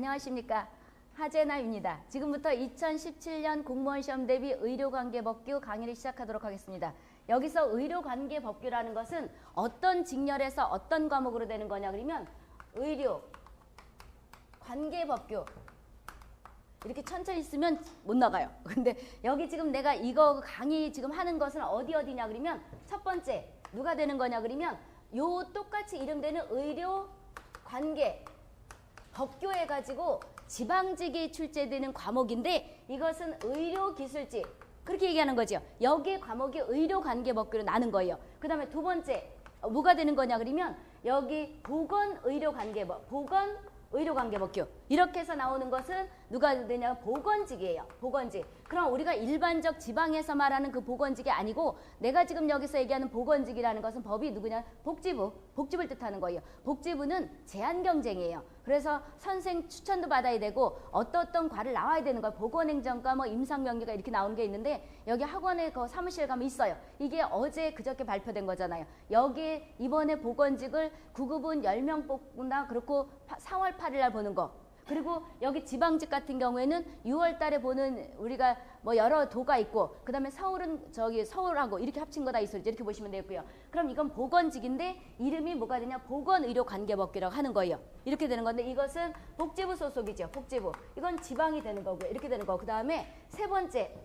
안녕하십니까. 하재나입니다. 지금부터 2017년 공무원 시험 대비 의료관계법규 강의를 시작하도록 하겠습니다. 여기서 의료관계법규라는 것은 어떤 직렬에서 어떤 과목으로 되는 거냐 그러면 의료관계법규 이렇게 천천히 쓰면 못 나가요. 근데 여기 지금 내가 이거 강의 지금 하는 것은 어디냐 그러면 첫 번째 누가 되는 거냐 그러면 요 똑같이 이름되는 의료관계 법규 해가지고 지방직이 출제되는 과목인데 이것은 의료기술직 그렇게 얘기하는 거죠. 여기 과목이 의료관계법규로 나는 거예요. 그 다음에 두 번째 뭐가 되는 거냐 그러면 여기 보건의료관계법규 이렇게 해서 나오는 것은 누가 되냐 보건직이에요. 보건직. 그럼 우리가 일반적 지방에서 말하는 그 보건직이 아니고 내가 지금 여기서 얘기하는 보건직이라는 것은 법이 누구냐 복지부를 뜻하는 거예요. 복지부는 제한경쟁이에요. 그래서 선생 추천도 받아야 되고 어떤 과를 나와야 되는 거예요. 보건행정과 뭐 임상명리가 이렇게 나오는 게 있는데 여기 학원에 그 사무실 가면 있어요. 이게 어제 그저께 발표된 거잖아요. 여기 이번에 보건직을 9급은 10명 뽑나 그렇고 4월 8일 날 보는 거. 그리고 여기 지방직 같은 경우에는 6월 달에 보는 우리가 뭐 여러 도가 있고 그 다음에 서울은 저기 서울하고 이렇게 합친 거다 있어요. 이렇게 보시면 되고요. 그럼 이건 보건직인데 이름이 뭐가 되냐 보건의료관계법규라고 하는 거예요. 이렇게 되는 건데 이것은 복지부 소속이죠. 복지부. 이건 지방이 되는 거고요. 이렇게 되는 거. 그 다음에 세 번째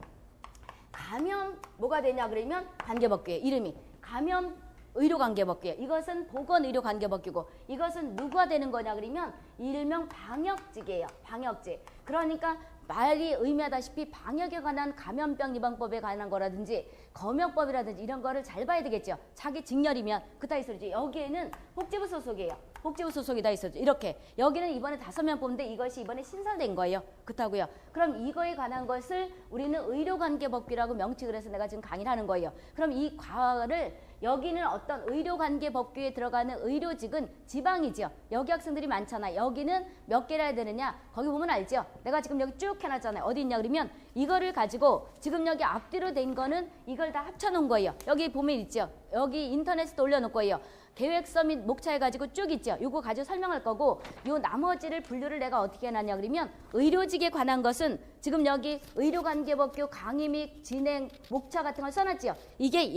감염 뭐가 되냐 그러면 관계법규예요. 이름이 감염 의료관계법규예요. 이것은 보건의료관계법규고 이것은 누가 되는 거냐 그러면 일명 방역직이에요. 방역직. 그러니까 말이 의미하다시피 방역에 관한 감염병 예방법에 관한 거라든지 검역법이라든지 이런 거를 잘 봐야 되겠죠. 자기 직렬이면 그따위 소리지. 여기에는 복지부 소속이에요. 복지부 소속이 다 있었죠. 이렇게. 여기는 이번에 5명 뽑는데 이것이 이번에 신설된 거예요. 그렇다고요. 그럼 이거에 관한 것을 우리는 의료관계법규라고 명칭을 해서 내가 지금 강의를 하는 거예요. 그럼 이 과를 여기는 어떤 의료관계법규에 들어가는 의료직은 지방이죠. 여기 학생들이 많잖아. 여기는 몇 개를 해야 되느냐. 거기 보면 알죠. 내가 지금 여기 쭉 해놨잖아요. 어디 있냐 그러면 이거를 가지고 지금 여기 앞뒤로 된 거는 이걸 다 합쳐놓은 거예요. 여기 보면 있죠. 여기 인터넷에 올려놓을 거예요. 계획서 및 목차 해가지고 쭉 있죠. 요거 가지고 설명할 거고 요 나머지를 분류를 내가 어떻게 해놨냐 그러면 의료직에 관한 것은 지금 여기 의료관계법규 강의 및 진행 목차 같은 걸 써놨죠. 이게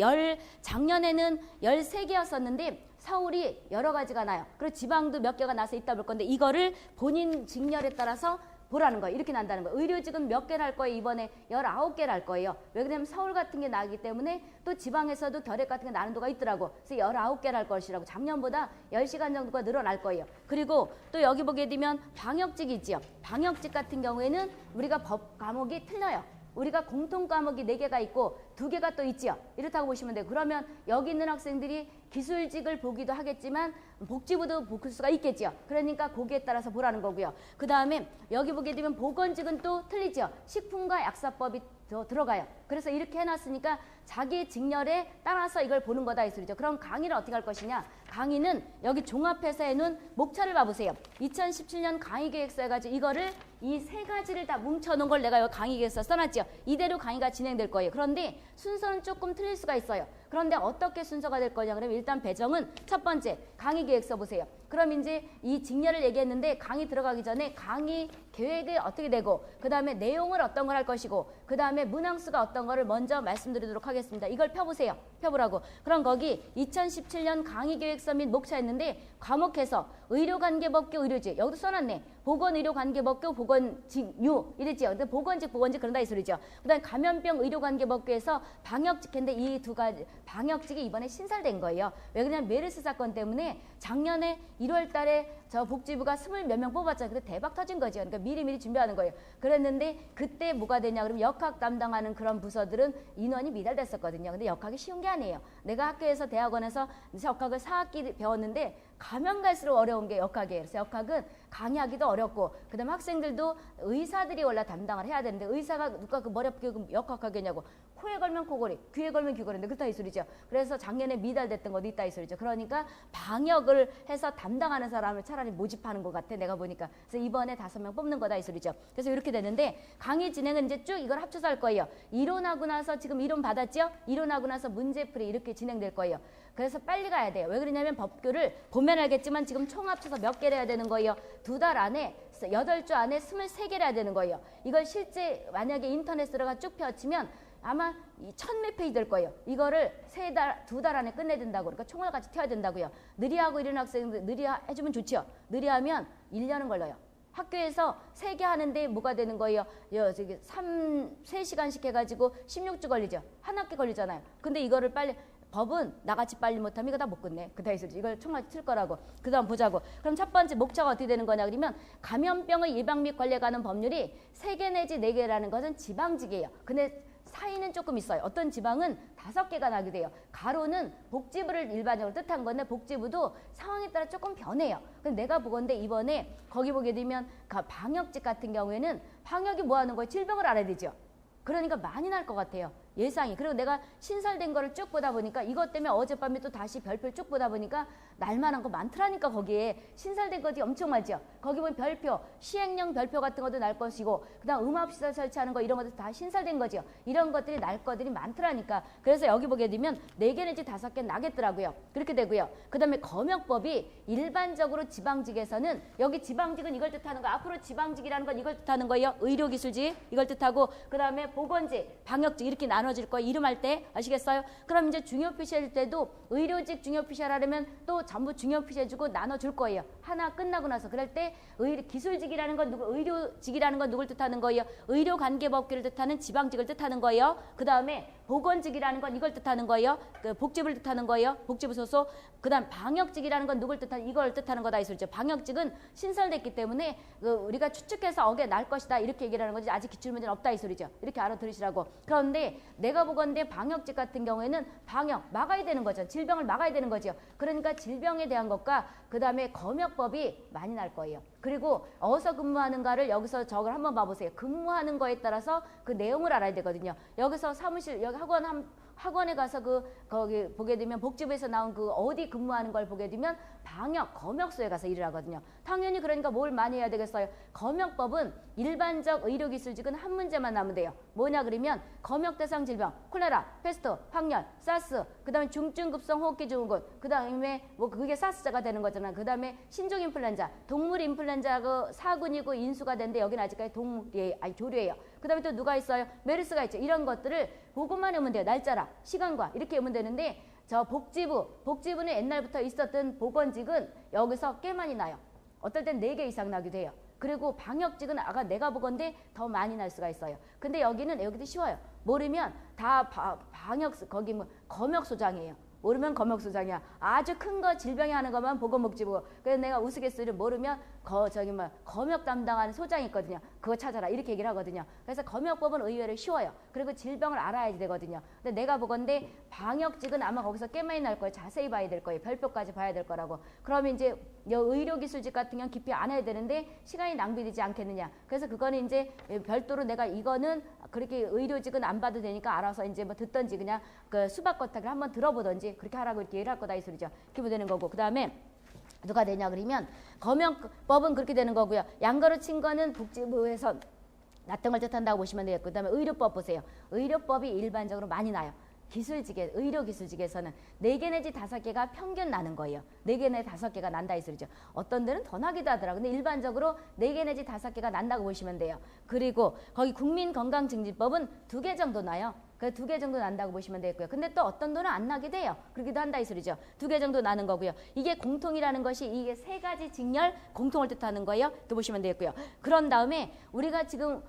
작년에는 13개였었는데 서울이 여러 가지가 나요. 그리고 지방도 몇 개가 나서 있다 볼 건데 이거를 본인 직렬에 따라서 보라는 거예요. 이렇게 난다는 거예요. 의료직은 몇 개를 할 거예요. 이번에 19개를 할 거예요. 왜 그러냐면 서울 같은 게 나기 때문에 또 지방에서도 결핵 같은 게 나는 도가 있더라고. 그래서 19개를 할 것이라고. 작년보다 10시간 정도가 늘어날 거예요. 그리고 또 여기 보게 되면 방역직이 있지요. 방역직 같은 경우에는 우리가 법 과목이 틀려요. 우리가 공통 과목이 4개가 있고 2개가 또 있지요. 이렇다고 보시면 돼요. 그러면 여기 있는 학생들이 기술직을 보기도 하겠지만 복지부도 볼 수가 있겠죠. 그러니까 거기에 따라서 보라는 거고요. 그 다음에 여기 보게 되면 보건직은 또 틀리죠. 식품과 약사법이 들어가요. 그래서 이렇게 해놨으니까 자기 직렬에 따라서 이걸 보는 거다 이 소리죠. 그럼 강의를 어떻게 할 것이냐. 강의는 여기 종합해서 해놓은 목차를 봐보세요. 2017년 강의계획서 해가지고 이거를 이 3가지를 다 뭉쳐놓은 걸 내가 여기 강의계획서 써놨죠. 이대로 강의가 진행될 거예요. 그런데 순서는 조금 틀릴 수가 있어요. 그런데 어떻게 순서가 될 거냐 그러면 일단 배정은 첫 번째 강의계획서 보세요. 그럼 이제 이 직렬을 얘기했는데 강의 들어가기 전에 강의 계획이 어떻게 되고 그 다음에 내용을 어떤 걸 할 것이고 그 다음에 문항수가 어떤 거를 먼저 말씀드리도록 하겠습니다. 이걸 펴보세요. 펴보라고. 그럼 거기 2017년 강의계획서 및 목차였는데 과목해서 의료관계법규 의료직 여기도 써놨네. 보건의료관계법규 보건직유 이랬죠. 근데 보건직 그런다 이 소리죠. 그 다음에 감염병 의료관계법규에서 방역직인데 이 두 가지 방역직이 이번에 신설된 거예요. 왜 그러냐면 메르스 사건 때문에 작년에 1월 달에 저 복지부가 20 몇 명 뽑았잖아요. 근데 대박 터진 거죠. 그러니까 미리미리 준비하는 거예요. 그랬는데 그때 뭐가 되냐 그러면 역학 담당하는 그런 부서들은 인원이 미달됐었거든요. 근데 역학이 쉬운 게 아니에요. 내가 학교에서 대학원에서 역학을 4학기 배웠는데 가면 갈수록 어려운 게 역학이에요. 그래서 역학은 강의하기도 어렵고 그다음에 학생들도 의사들이 원래 담당을 해야 되는데 의사가 누가 그 머리 아프게 역학하겠냐고 코에 걸면 코골이, 귀에 걸면 귀걸이인데 그렇다 이 소리죠. 그래서 작년에 미달됐던 것도 있다 이 소리죠. 그러니까 방역을 해서 담당하는 사람을 차라리 모집하는 것 같아 내가 보니까. 그래서 이번에 5명 뽑는 거다 이 소리죠. 그래서 이렇게 되는데 강의 진행은 이제 쭉 이걸 합쳐서 할 거예요. 이론하고 나서 지금 이론 받았죠? 이론하고 나서 문제풀이 이렇게 진행될 거예요. 그래서 빨리 가야 돼요. 왜 그러냐면 법규를 보면 알겠지만 지금 총 합쳐서 몇 개를 해야 되는 거예요. 2달 안에 8주 안에 23개를 해야 되는 거예요. 이걸 실제 만약에 인터넷 들어가 쭉 펴치면 아마 1000몇 페이지 될 거예요. 이거를 3달, 2달 안에 끝내야 된다고. 그러니까 총알 같이 튀어야 된다고요. 느리하고 이런 학생들 느리 해주면 좋죠. 느리하면 1년은 걸려요. 학교에서 3개 하는데 뭐가 되는 거예요? 저기 3시간씩 해가지고 16주 걸리죠. 한 학기 걸리잖아요. 근데 이거를 빨리 법은 나같이 빨리 못하면 이거 다 못 끝내. 그다 있어지. 이걸 총알 틀 거라고. 그 다음 보자고. 그럼 첫 번째 목차가 어떻게 되는 거냐 그러면 감염병의 예방 및 관리에 관한 법률이 3개 내지 4개라는 것은 지방직이에요. 근데 사이는 조금 있어요. 어떤 지방은 5개가 나게 돼요. 가로는 복지부를 일반적으로 뜻한 건데 복지부도 상황에 따라 조금 변해요. 근데 내가 보건데 이번에 거기 보게 되면 방역직 같은 경우에는 방역이 뭐 하는 거예요? 질병을 알아야 되죠. 그러니까 많이 날 것 같아요. 예상이. 그리고 내가 신설된 거를 쭉 보다 보니까 이것 때문에 어젯밤에 또 다시 별표 쭉 보다 보니까 날만한 거 많더라니까. 거기에 신설된 것이 엄청 많죠. 거기 보면 별표, 시행령 별표 같은 것도 날 것이고 그다음 음압시설 설치하는 거 이런 것도 다 신설된 거죠. 이런 것들이 날 것들이 많더라니까. 그래서 여기 보게 되면 4개 내지 5개 나겠더라고요. 그렇게 되고요. 그다음에 검역법이 일반적으로 지방직에서는 여기 지방직은 이걸 뜻하는 거. 앞으로 지방직이라는 건 이걸 뜻하는 거예요. 의료기술직 이걸 뜻하고 그다음에 보건직, 방역직 이렇게 나눠질 거예요. 이름할 때 아시겠어요? 그럼 이제 중요피시할 때도 의료직 중요피시를 하려면 또 전부 중요피시해주고 나눠줄 거예요. 하나 끝나고 나서. 그럴 때 기술직이라는 건 누구, 의료직이라는 건 누굴 뜻하는 거예요? 의료관계법규를 뜻하는 지방직을 뜻하는 거예요. 그 다음에 보건직이라는 건 이걸 뜻하는 거예요. 그 복지부를 뜻하는 거예요. 복지부 소속. 그 다음 방역직이라는 건 누굴 뜻하는, 이걸 뜻하는 거다 있었죠. 방역직은 신설됐기 때문에 우리가 추측해서 날 것이다 이렇게 얘기를 하는 거지 아직 기출문제는 없다 이 소리죠. 이렇게 알아들으시라고. 그런데 내가 보건대 방역직 같은 경우에는 방역 막아야 되는 거죠. 질병을 막아야 되는 거죠. 그러니까 질병에 대한 것과 그 다음에 검역법이 많이 날 거예요. 그리고 어디서 근무하는가를 여기서 저걸 한번 봐보세요. 근무하는 거에 따라서 그 내용을 알아야 되거든요. 여기서 사무실, 여기 학원에 가서 거기 보게 되면 복지부에서 나온 그 어디 근무하는 걸 보게 되면 방역, 검역소에 가서 일을 하거든요. 당연히 그러니까 뭘 많이 해야 되겠어요? 검역법은 일반적 의료기술직은 한 문제만 나면 돼요. 뭐냐 그러면 검역대상 질병, 콜레라, 페스트, 황열, 사스, 그 다음에 중증급성 호흡기증후군, 그 다음에 뭐 그게 사스자가 되는 거잖아요. 그 다음에 신종인플루엔자, 동물인플루엔자가 사군이고 인수가 되는데 여기는 아직까지 조류예요. 그 다음에 또 누가 있어요? 메르스가 있죠. 이런 것들을 보고만 하면 돼요. 날짜랑 시간과 이렇게 하면 되는데 저 복지부는 옛날부터 있었던 보건직은 여기서 꽤 많이 나요. 어떨 땐 4개 이상 나기도 해요. 그리고 방역직은 아까 내가 보건데 더 많이 날 수가 있어요. 근데 여기도 쉬워요. 모르면 다 거기 뭐 검역소장이에요. 모르면 검역소장이야. 아주 큰 거 질병이 하는 것만 보건복지부. 그래서 내가 우스갯소리를 모르면 검역 담당하는 소장이 있거든요. 그거 찾아라 이렇게 얘기를 하거든요. 그래서 검역법은 의외로 쉬워요. 그리고 질병을 알아야 되거든요. 근데 내가 보건데 방역직은 아마 거기서 꽤 많이 날 거예요. 자세히 봐야 될 거예요. 별표까지 봐야 될 거라고. 그러면 이제 의료기술직 같은 경우는 깊이 안 해야 되는데 시간이 낭비되지 않겠느냐. 그래서 그거는 이제 별도로 내가 이거는 그렇게 의료직은 안 봐도 되니까 알아서 이제 뭐 듣던지 그냥 그 수박거탁을 한번 들어보던지 그렇게 하라고 이렇게 얘기를 할 거다 이 소리죠. 그렇게 되는 거고. 그 다음에 누가 되냐 그러면 검역법은 그렇게 되는 거고요. 양가로 친 거는 복지부에서 났던 걸 뜻한다고 보시면 되겠고. 그 다음에 의료법 보세요. 의료법이 일반적으로 많이 나요. 의료기술직에서는 4개 내지 5개가 평균 나는 거예요. 4개 내지 5개가 난다 이 소리죠. 어떤 데는 더 나기도 하더라고요. 근데 일반적으로 4개 내지 5개가 난다고 보시면 돼요. 그리고 거기 국민건강증진법은 2개 정도 나요. 그 2개 정도 난다고 보시면 되겠고요. 근데 또 어떤 돈은 안 나게 돼요. 그러기도 한다 이 소리죠. 2개 정도 나는 거고요. 이게 공통이라는 것이 이게 3가지 직렬 공통을 뜻하는 거예요. 또 보시면 되겠고요. 그런 다음에 우리가 지금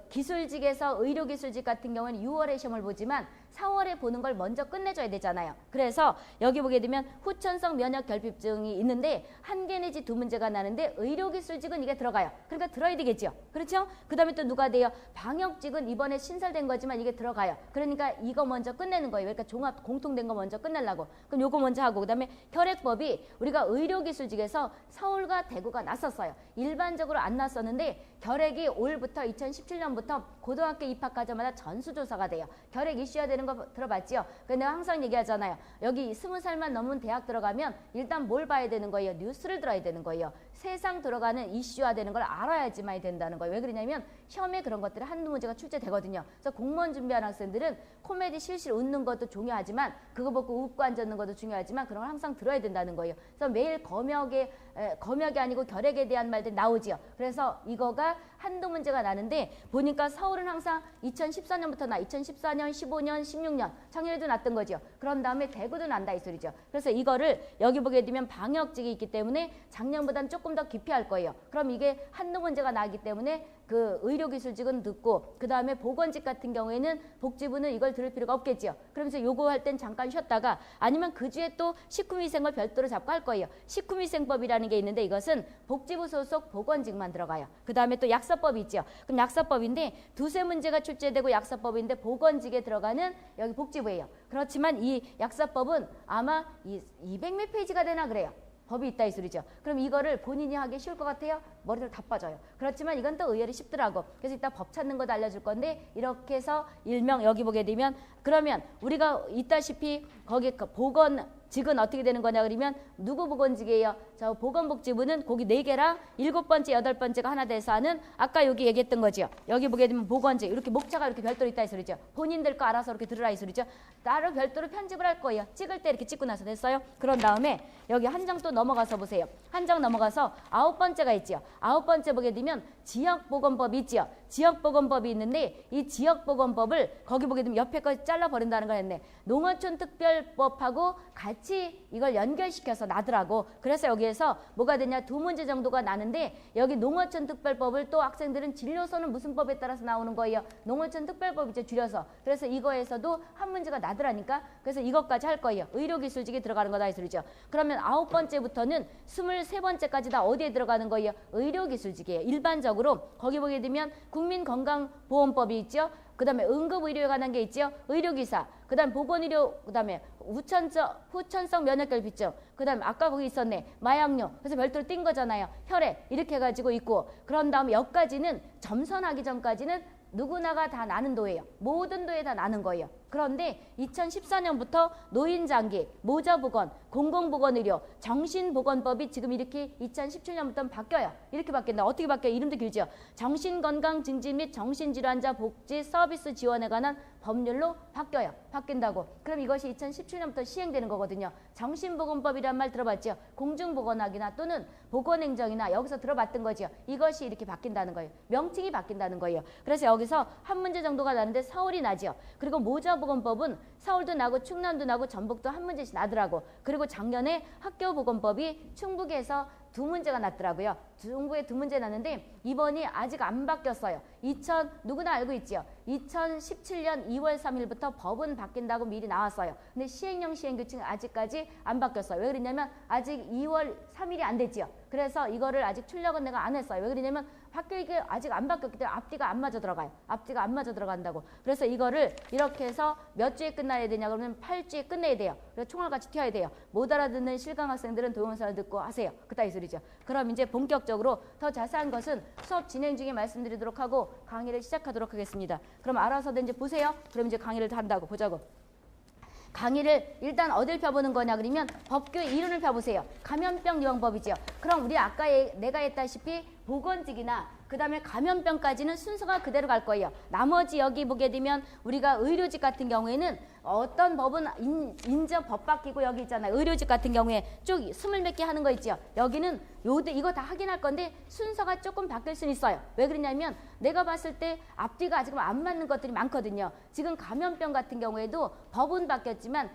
기술직에서 의료기술직 같은 경우는 6월에 시험을 보지만 4월에 보는 걸 먼저 끝내줘야 되잖아요. 그래서 여기 보게 되면 후천성 면역 결핍증이 있는데 1개 내지 2문제가 나는데 의료기술직은 이게 들어가요. 그러니까 들어야 되겠죠. 그렇죠? 그 다음에 또 누가 돼요? 방역직은 이번에 신설된 거지만 이게 들어가요. 그러니까 이거 먼저 끝내는 거예요. 그러니까 종합 공통된 거 먼저 끝내려고. 그럼 요거 먼저 하고 그다음에 혈액법이 우리가 의료기술직에서 서울과 대구가 났었어요. 일반적으로 안 났었는데 결핵이 올부터 2017년부터 고등학교 입학하자마자 전수조사가 돼요. 결핵 이슈화 되는 거 들어봤죠? 근데 내가 항상 얘기하잖아요. 여기 20살만 넘은 대학 들어가면 일단 뭘 봐야 되는 거예요? 뉴스를 들어야 되는 거예요. 세상 들어가는 이슈화 되는 걸 알아야지만이 된다는 거예요. 왜 그러냐면 시험에 그런 것들이 한두 문제가 출제되거든요. 그래서 공무원 준비하는 학생들은 코미디 실실 웃는 것도 중요하지만 그거 보고 웃고 앉는 것도 중요하지만 그런 걸 항상 들어야 된다는 거예요. 그래서 매일 검역이 아니고 결핵에 대한 말들이 나오지요. 그래서 이거가 한두 문제가 나는데 보니까 서울은 항상 2014년부터 2014년, 15년, 16년 작년에도 났던 거죠. 그런 다음에 대구도 난다 이 소리죠. 그래서 이거를 여기 보게 되면 방역직이 있기 때문에 작년보다는 조금 더 깊이 할 거예요. 그럼 이게 한두 문제가 나기 때문에 그 의료기술직은 듣고 그 다음에 보건직 같은 경우에는 복지부는 이걸 들을 필요가 없겠지요. 그러면서 요거 할 땐 잠깐 쉬었다가 아니면 그 주에 또 식후미생을 별도로 잡고 할 거예요. 식후미생법이라는 게 있는데 이것은 복지부 소속 보건직만 들어가요. 그 다음에 또 약사법이 있죠. 그럼 약사법인데 두세 문제가 출제되고 약사법인데 보건직에 들어가는 여기 복지부예요. 그렇지만 이 약사법은 아마 200몇 페이지가 되나 그래요. 법이 있다 이 소리죠. 그럼 이거를 본인이 하기 쉬울 것 같아요? 머리를 다 빠져요. 그렇지만 이건 또 의외로 쉽더라고. 그래서 이따 법 찾는 것도 알려줄 건데 이렇게 해서 일명 여기 보게 되면 그러면 우리가 있다시피 거기 보건직은 어떻게 되는 거냐 그러면 누구 보건직이에요? 저 보건복지부는 거기 4개랑 7번째, 8번째가 하나 돼서 하는 아까 여기 얘기했던 거죠. 여기 보게 되면 보건직 이렇게 목차가 이렇게 별도로 있다 이 소리죠. 본인들 거 알아서 이렇게 들으라 이 소리죠. 따로 별도로 편집을 할 거예요. 찍을 때 이렇게 찍고 나서 됐어요. 그런 다음에 여기 한 장 또 넘어가서 보세요. 한 장 넘어가서 9번째가 있죠. 9번째 보게 되면 지역보건법이 있죠. 지역보건법이 있는데 이 지역보건법을 거기 보게 되면 옆에 거 잘라버린다는 걸 했네. 농어촌 특별법하고 같이 이걸 연결시켜서 나더라고. 그래서 여기에서 뭐가 되냐 2문제 정도가 나는데 여기 농어촌 특별법을 또 학생들은 진료소는 무슨 법에 따라서 나오는 거예요. 농어촌 특별법 이제 줄여서. 그래서 이거에서도 한 문제가 나더라니까. 그래서 이것까지 할 거예요. 의료기술직이 들어가는 거다 이 소리죠. 그러면 9번째부터는 23번째까지 다 어디에 들어가는 거예요? 의료기술직이에요. 일반적으로 거기 보게 되면 국민건강보험법이 있죠. 그 다음에 응급의료에 관한 게 있죠. 의료기사, 그 다음에 보건의료, 그 다음에 후천성 면역결핍증, 그 다음에 아까 거기 있었네. 마약류. 그래서 별도로 띈 거잖아요. 혈액 이렇게 해가지고 있고 그런 다음에 여기까지는 점선하기 전까지는 누구나가 다 나는 도예요. 모든 도에 다 나는 거예요. 그런데 2014년부터 노인장기, 모자보건, 공공보건의료, 정신보건법이 지금 이렇게 2017년부터 바뀌어요. 이렇게 바뀐다. 어떻게 바뀌어요? 이름도 길죠. 정신건강증진 및 정신질환자 복지 서비스 지원에 관한 법률로 바뀌어요. 바뀐다고. 그럼 이것이 2017년부터 시행되는 거거든요. 정신보건법이란 말 들어봤죠? 공중보건학이나 또는 보건행정이나 여기서 들어봤던 거죠. 이것이 이렇게 바뀐다는 거예요. 명칭이 바뀐다는 거예요. 그래서 여기서 한 문제 정도가 나는데 서울이 나죠. 그리고 모자보건법은 서울도 나고 충남도 나고 전북도 한 문제씩 나더라고. 그리고 작년에 학교보건법이 충북에서 2문제가 났더라고요. 중부에 2문제 났는데 이번이 아직 안 바뀌었어요. 누구나 알고 있지요. 2017년 2월 3일부터 법은 바뀐다고 미리 나왔어요. 근데 시행령 시행규칙은 아직까지 안 바뀌었어요. 왜 그러냐면 아직 2월 3일이 안 됐지요. 그래서 이거를 아직 출력은 내가 안 했어요. 왜 그러냐면 이게 아직 안 바뀌었기 때문에 앞뒤가 안 맞아 들어가요. 앞뒤가 안 맞아 들어간다고. 그래서 이거를 이렇게 해서 몇 주에 끝나야 되냐 그러면 8주에 끝내야 돼요. 그래서 총알같이 튀어야 돼요. 못 알아듣는 실강 학생들은 동영상을 듣고 하세요. 그따위 소리죠. 그럼 이제 본격적으로 더 자세한 것은 수업 진행 중에 말씀드리도록 하고 강의를 시작하도록 하겠습니다. 그럼 알아서든 이제 보세요. 그럼 이제 강의를 한다고 보자고. 강의를 일단 어딜 펴보는 거냐 그러면 법규의 이론을 펴보세요. 감염병 예방법이죠. 그럼 우리 아까 내가 했다시피 보건직이나 그 다음에 감염병까지는 순서가 그대로 갈 거예요. 나머지 여기 보게 되면 우리가 의료직 같은 경우에는 어떤 법은 인접 법 바뀌고 여기 있잖아요. 의료직 같은 경우에 쭉 20몇 개 하는 거 있죠. 여기는 이거 다 확인할 건데 순서가 조금 바뀔 수는 있어요. 왜 그러냐면 내가 봤을 때 앞뒤가 아직 안 맞는 것들이 많거든요. 지금 감염병 같은 경우에도 법은 바뀌었지만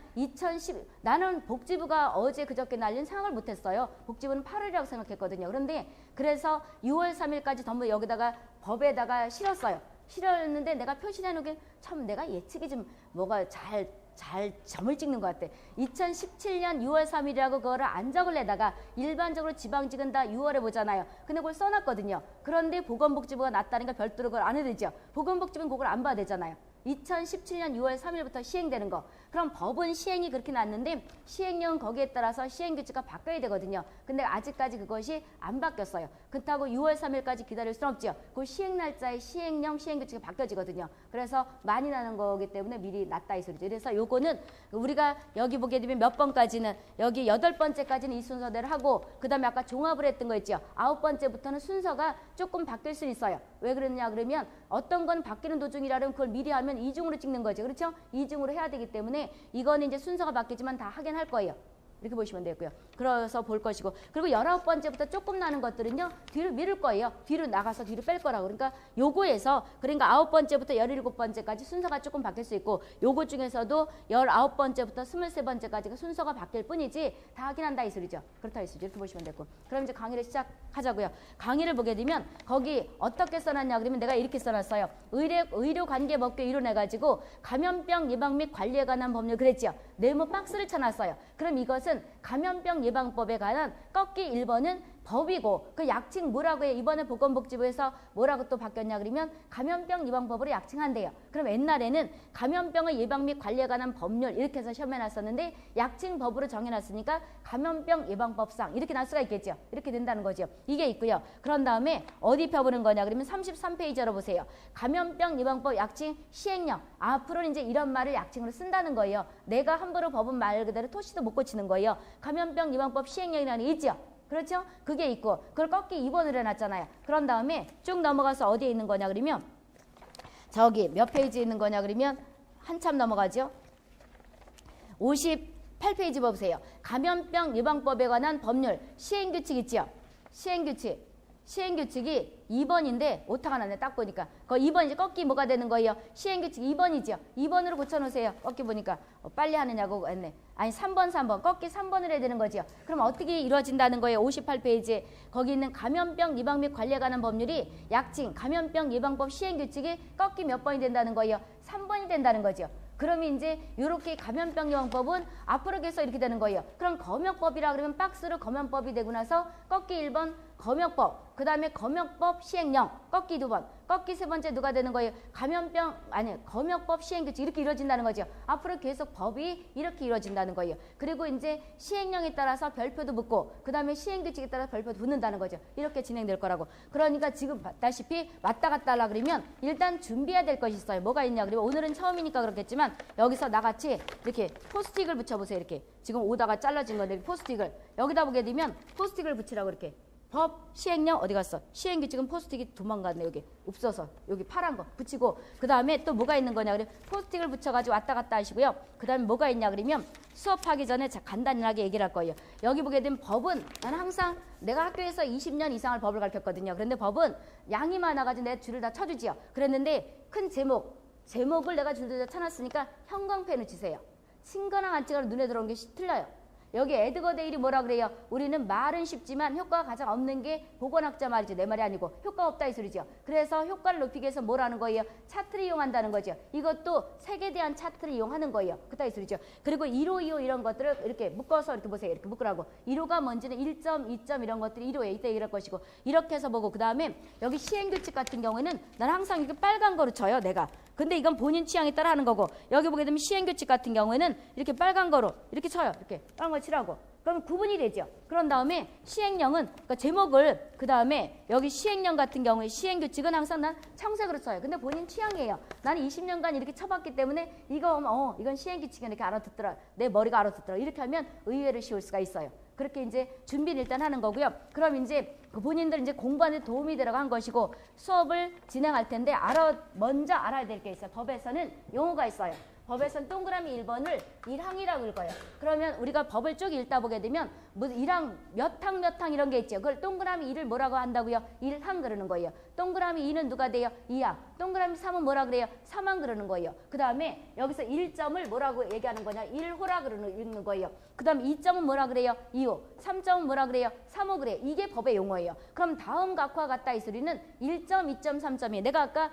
나는 복지부가 어제 그저께 날린 생각을 못했어요. 복지부는 8월이라고 생각했거든요. 그런데 그래서 6월 3일까지 전부 여기다가 법에다가 실었어요. 실었는데 내가 표시해 놓긴 참 내가 예측이 좀 뭐가 잘 점을 찍는 것 같아. 2017년 6월 3일이라고 그거를 안 적을래다가 일반적으로 지방직은 다 6월에 보잖아요. 근데 그걸 써놨거든요. 그런데 보건복지부가 놨다니까 별도로 그걸 안 해도 되죠. 보건복지부는 그걸 안 봐야 되잖아요. 2017년 6월 3일부터 시행되는 거. 그럼 법은 시행이 그렇게 났는데 시행령은 거기에 따라서 시행규칙과 바뀌어야 되거든요. 근데 아직까지 그것이 안 바뀌었어요. 그렇다고 6월 3일까지 기다릴 수는 없죠. 그 시행 날짜에 시행령, 시행규칙이 바뀌어지거든요. 그래서 많이 나는 거기 때문에 미리 났다 이 소리죠. 그래서 요거는 우리가 여기 보게 되면 몇 번까지는 여기 8번째까지는 이 순서대로 하고 그다음에 아까 종합을 했던 거 있죠. 9번째부터는 순서가 조금 바뀔 수 있어요. 왜 그러느냐 그러면 어떤 건 바뀌는 도중이라 그러면 그걸 미리 하면 이중으로 찍는 거죠. 그렇죠? 이중으로 해야 되기 때문에 이거는 이제 순서가 바뀌지만 다 하긴 할 거예요. 이렇게 보시면 되고요. 그래서 볼 것이고 그리고 19번째부터 조금 나는 것들은요. 뒤로 미룰 거예요. 뒤로 나가서 뒤로 뺄 거라고. 그러니까 요거에서 그러니까 9번째부터 17번째까지 순서가 조금 바뀔 수 있고 요거 중에서도 19번째부터 23번째까지가 순서가 바뀔 뿐이지 다 하긴 한다 이 소리죠. 그렇다 이 소리죠. 이렇게 보시면 되고 그럼 이제 강의를 시작하자고요. 강의를 보게 되면 거기 어떻게 써놨냐 그러면 내가 이렇게 써놨어요. 의료관계법규 이론해가지고 감염병 예방 및 관리에 관한 법률 그랬죠. 네모 박스를 쳐놨어요. 그럼 이것은 감염병 예방법에 관한 꺾기 1번은 법이고 그 약칭 뭐라고 해요? 이번에 보건복지부에서 뭐라고 또 바뀌었냐 그러면 감염병 예방법으로 약칭한대요. 그럼 옛날에는 감염병의 예방 및 관리에 관한 법률 이렇게 해서 시험에 놨었는데 약칭 법으로 정해놨으니까 감염병 예방법상 이렇게 날 수가 있겠죠. 이렇게 된다는 거죠. 이게 있고요. 그런 다음에 어디 펴보는 거냐 그러면 33페이지 열어보세요. 감염병 예방법 약칭 시행령. 앞으로는 이제 이런 말을 약칭으로 쓴다는 거예요. 내가 함부로 법은 말 그대로 토시도 못 고치는 거예요. 감염병 예방법 시행령이라는 게 있죠. 그렇죠? 그게 있고 그걸 꺾기 2번으로 해놨잖아요. 그런 다음에 쭉 넘어가서 어디에 있는 거냐 그러면 저기 몇 페이지에 있는 거냐 그러면 한참 넘어가죠. 58페이지 보세요. 감염병 예방법에 관한 법률 시행규칙 있죠. 시행규칙이 2번인데 오타가 났네 딱 보니까. 그 2번 이제 꺾기 뭐가 되는 거예요? 시행규칙 2번이죠. 2번으로 고쳐놓으세요. 꺾기 보니까 빨리 하느냐고 했네. 아니 3번 꺾기 3번을 해야 되는 거죠. 그럼 어떻게 이루어진다는 거예요? 58페이지에 거기 있는 감염병 예방 및 관리에 관한 법률이 약칭 감염병 예방법 시행규칙이 꺾기 몇 번이 된다는 거예요? 3번이 된다는 거죠. 그러면 이제 이렇게 감염병 예방법은 앞으로 계속 이렇게 되는 거예요. 그럼 검역법이라 그러면 박스로 검역법이 되고 나서 꺾기 1번 검역법, 그 다음에 검역법 시행령, 꺾기 2번, 꺾기 3번째 누가 되는 거예요? 검역법 시행규칙 이렇게 이루어진다는 거죠. 앞으로 계속 법이 이렇게 이루어진다는 거예요. 그리고 이제 시행령에 따라서 별표도 붙고 그 다음에 시행규칙에 따라서 별표도 붙는다는 거죠. 이렇게 진행될 거라고. 그러니까 지금 봤다시피 왔다 갔다 하려고 그러면 일단 준비해야 될 것이 있어요. 뭐가 있냐 그러면 오늘은 처음이니까 그렇겠지만 여기서 나같이 이렇게 포스트잇을 붙여보세요. 이렇게 지금 오다가 잘라진 건데 포스트잇을 여기다 보게 되면 포스트잇을 붙이라고 이렇게 법, 시행령 어디 갔어? 시행규칙은 포스트잇이 도망갔네. 여기 없어서 여기 파란 거 붙이고 그 다음에 또 뭐가 있는 거냐 그러면 포스트잇을 붙여가지고 왔다 갔다 하시고요. 그 다음에 뭐가 있냐 그러면 수업하기 전에 간단하게 얘기를 할 거예요. 여기 보게 되면 법은 나는 항상 내가 학교에서 20년 이상을 법을 가르쳤거든요. 그런데 법은 양이 많아가지고 내 줄을 다 쳐주지요. 그랬는데 큰 제목을 내가 줄을 다 쳐놨으니까 형광펜을 주세요. 친거나 안 찍어도 눈에 들어오는 게 틀려요. 여기 에드거 데일이 뭐라 그래요? 우리는 말은 쉽지만 효과가 가장 없는 게 보건학자 말이죠. 내 말이 아니고 효과 없다 이 소리죠. 그래서 효과를 높이기 위해서 뭐라는 거예요? 차트를 이용한다는 거죠. 이것도 색에 대한 차트를 이용하는 거예요. 그따 이 소리죠. 그리고 1호, 2호 이런 것들을 이렇게 묶어서 이렇게 보세요. 이렇게 묶으라고. 1호가 뭔지는 1점, 2점 이런 것들이 1호에 이때 얘기할 것이고 이렇게 해서 보고 그 다음에 여기 시행규칙 같은 경우에는 난 항상 이렇게 빨간 거로 쳐요. 내가. 근데 이건 본인 취향에 따라 하는 거고 여기 보게 되면 시행규칙 같은 경우에는 이렇게 빨간 거로 이렇게 쳐요. 이렇게 빨간 거 치라고. 그럼 구분이 되죠. 그런 다음에 시행령은 그러니까 제목을 그 다음에 여기 시행령 같은 경우에 시행규칙은 항상 난 청색으로 써요. 근데 본인 취향이에요. 나는 20년간 이렇게 쳐봤기 때문에 이건 시행규칙이 이렇게 알아듣더라. 내 머리가 알아듣더라. 이렇게 하면 의외로 쉬울 수가 있어요. 그렇게 이제 준비를 일단 하는 거고요. 그럼 이제 본인들 이제 공부하는 데 도움이 들어간 것이고 수업을 진행할 텐데 먼저 알아야 될 게 있어요. 법에서는 용어가 있어요. 법에서는 동그라미 1번을 1항이라고 읽어요. 그러면 우리가 법을 쭉 읽다 보게 되면 1항, 몇 항 이런 게 있죠. 그걸 동그라미 2를 뭐라고 한다고요? 1항 그러는 거예요. 동그라미 2는 누가 돼요? 2항. 동그라미 3은 뭐라 그래요? 3항 그러는 거예요. 그 다음에 여기서 1점을 뭐라고 얘기하는 거냐? 1호라 그러는 거예요. 그 다음 2점은 뭐라 그래요? 2호. 3점은 뭐라 그래요? 3호 그래요. 이게 법의 용어예요. 그럼 다음 각호와 같다 이 소리는 1점, 2점, 3점이에요. 내가 아까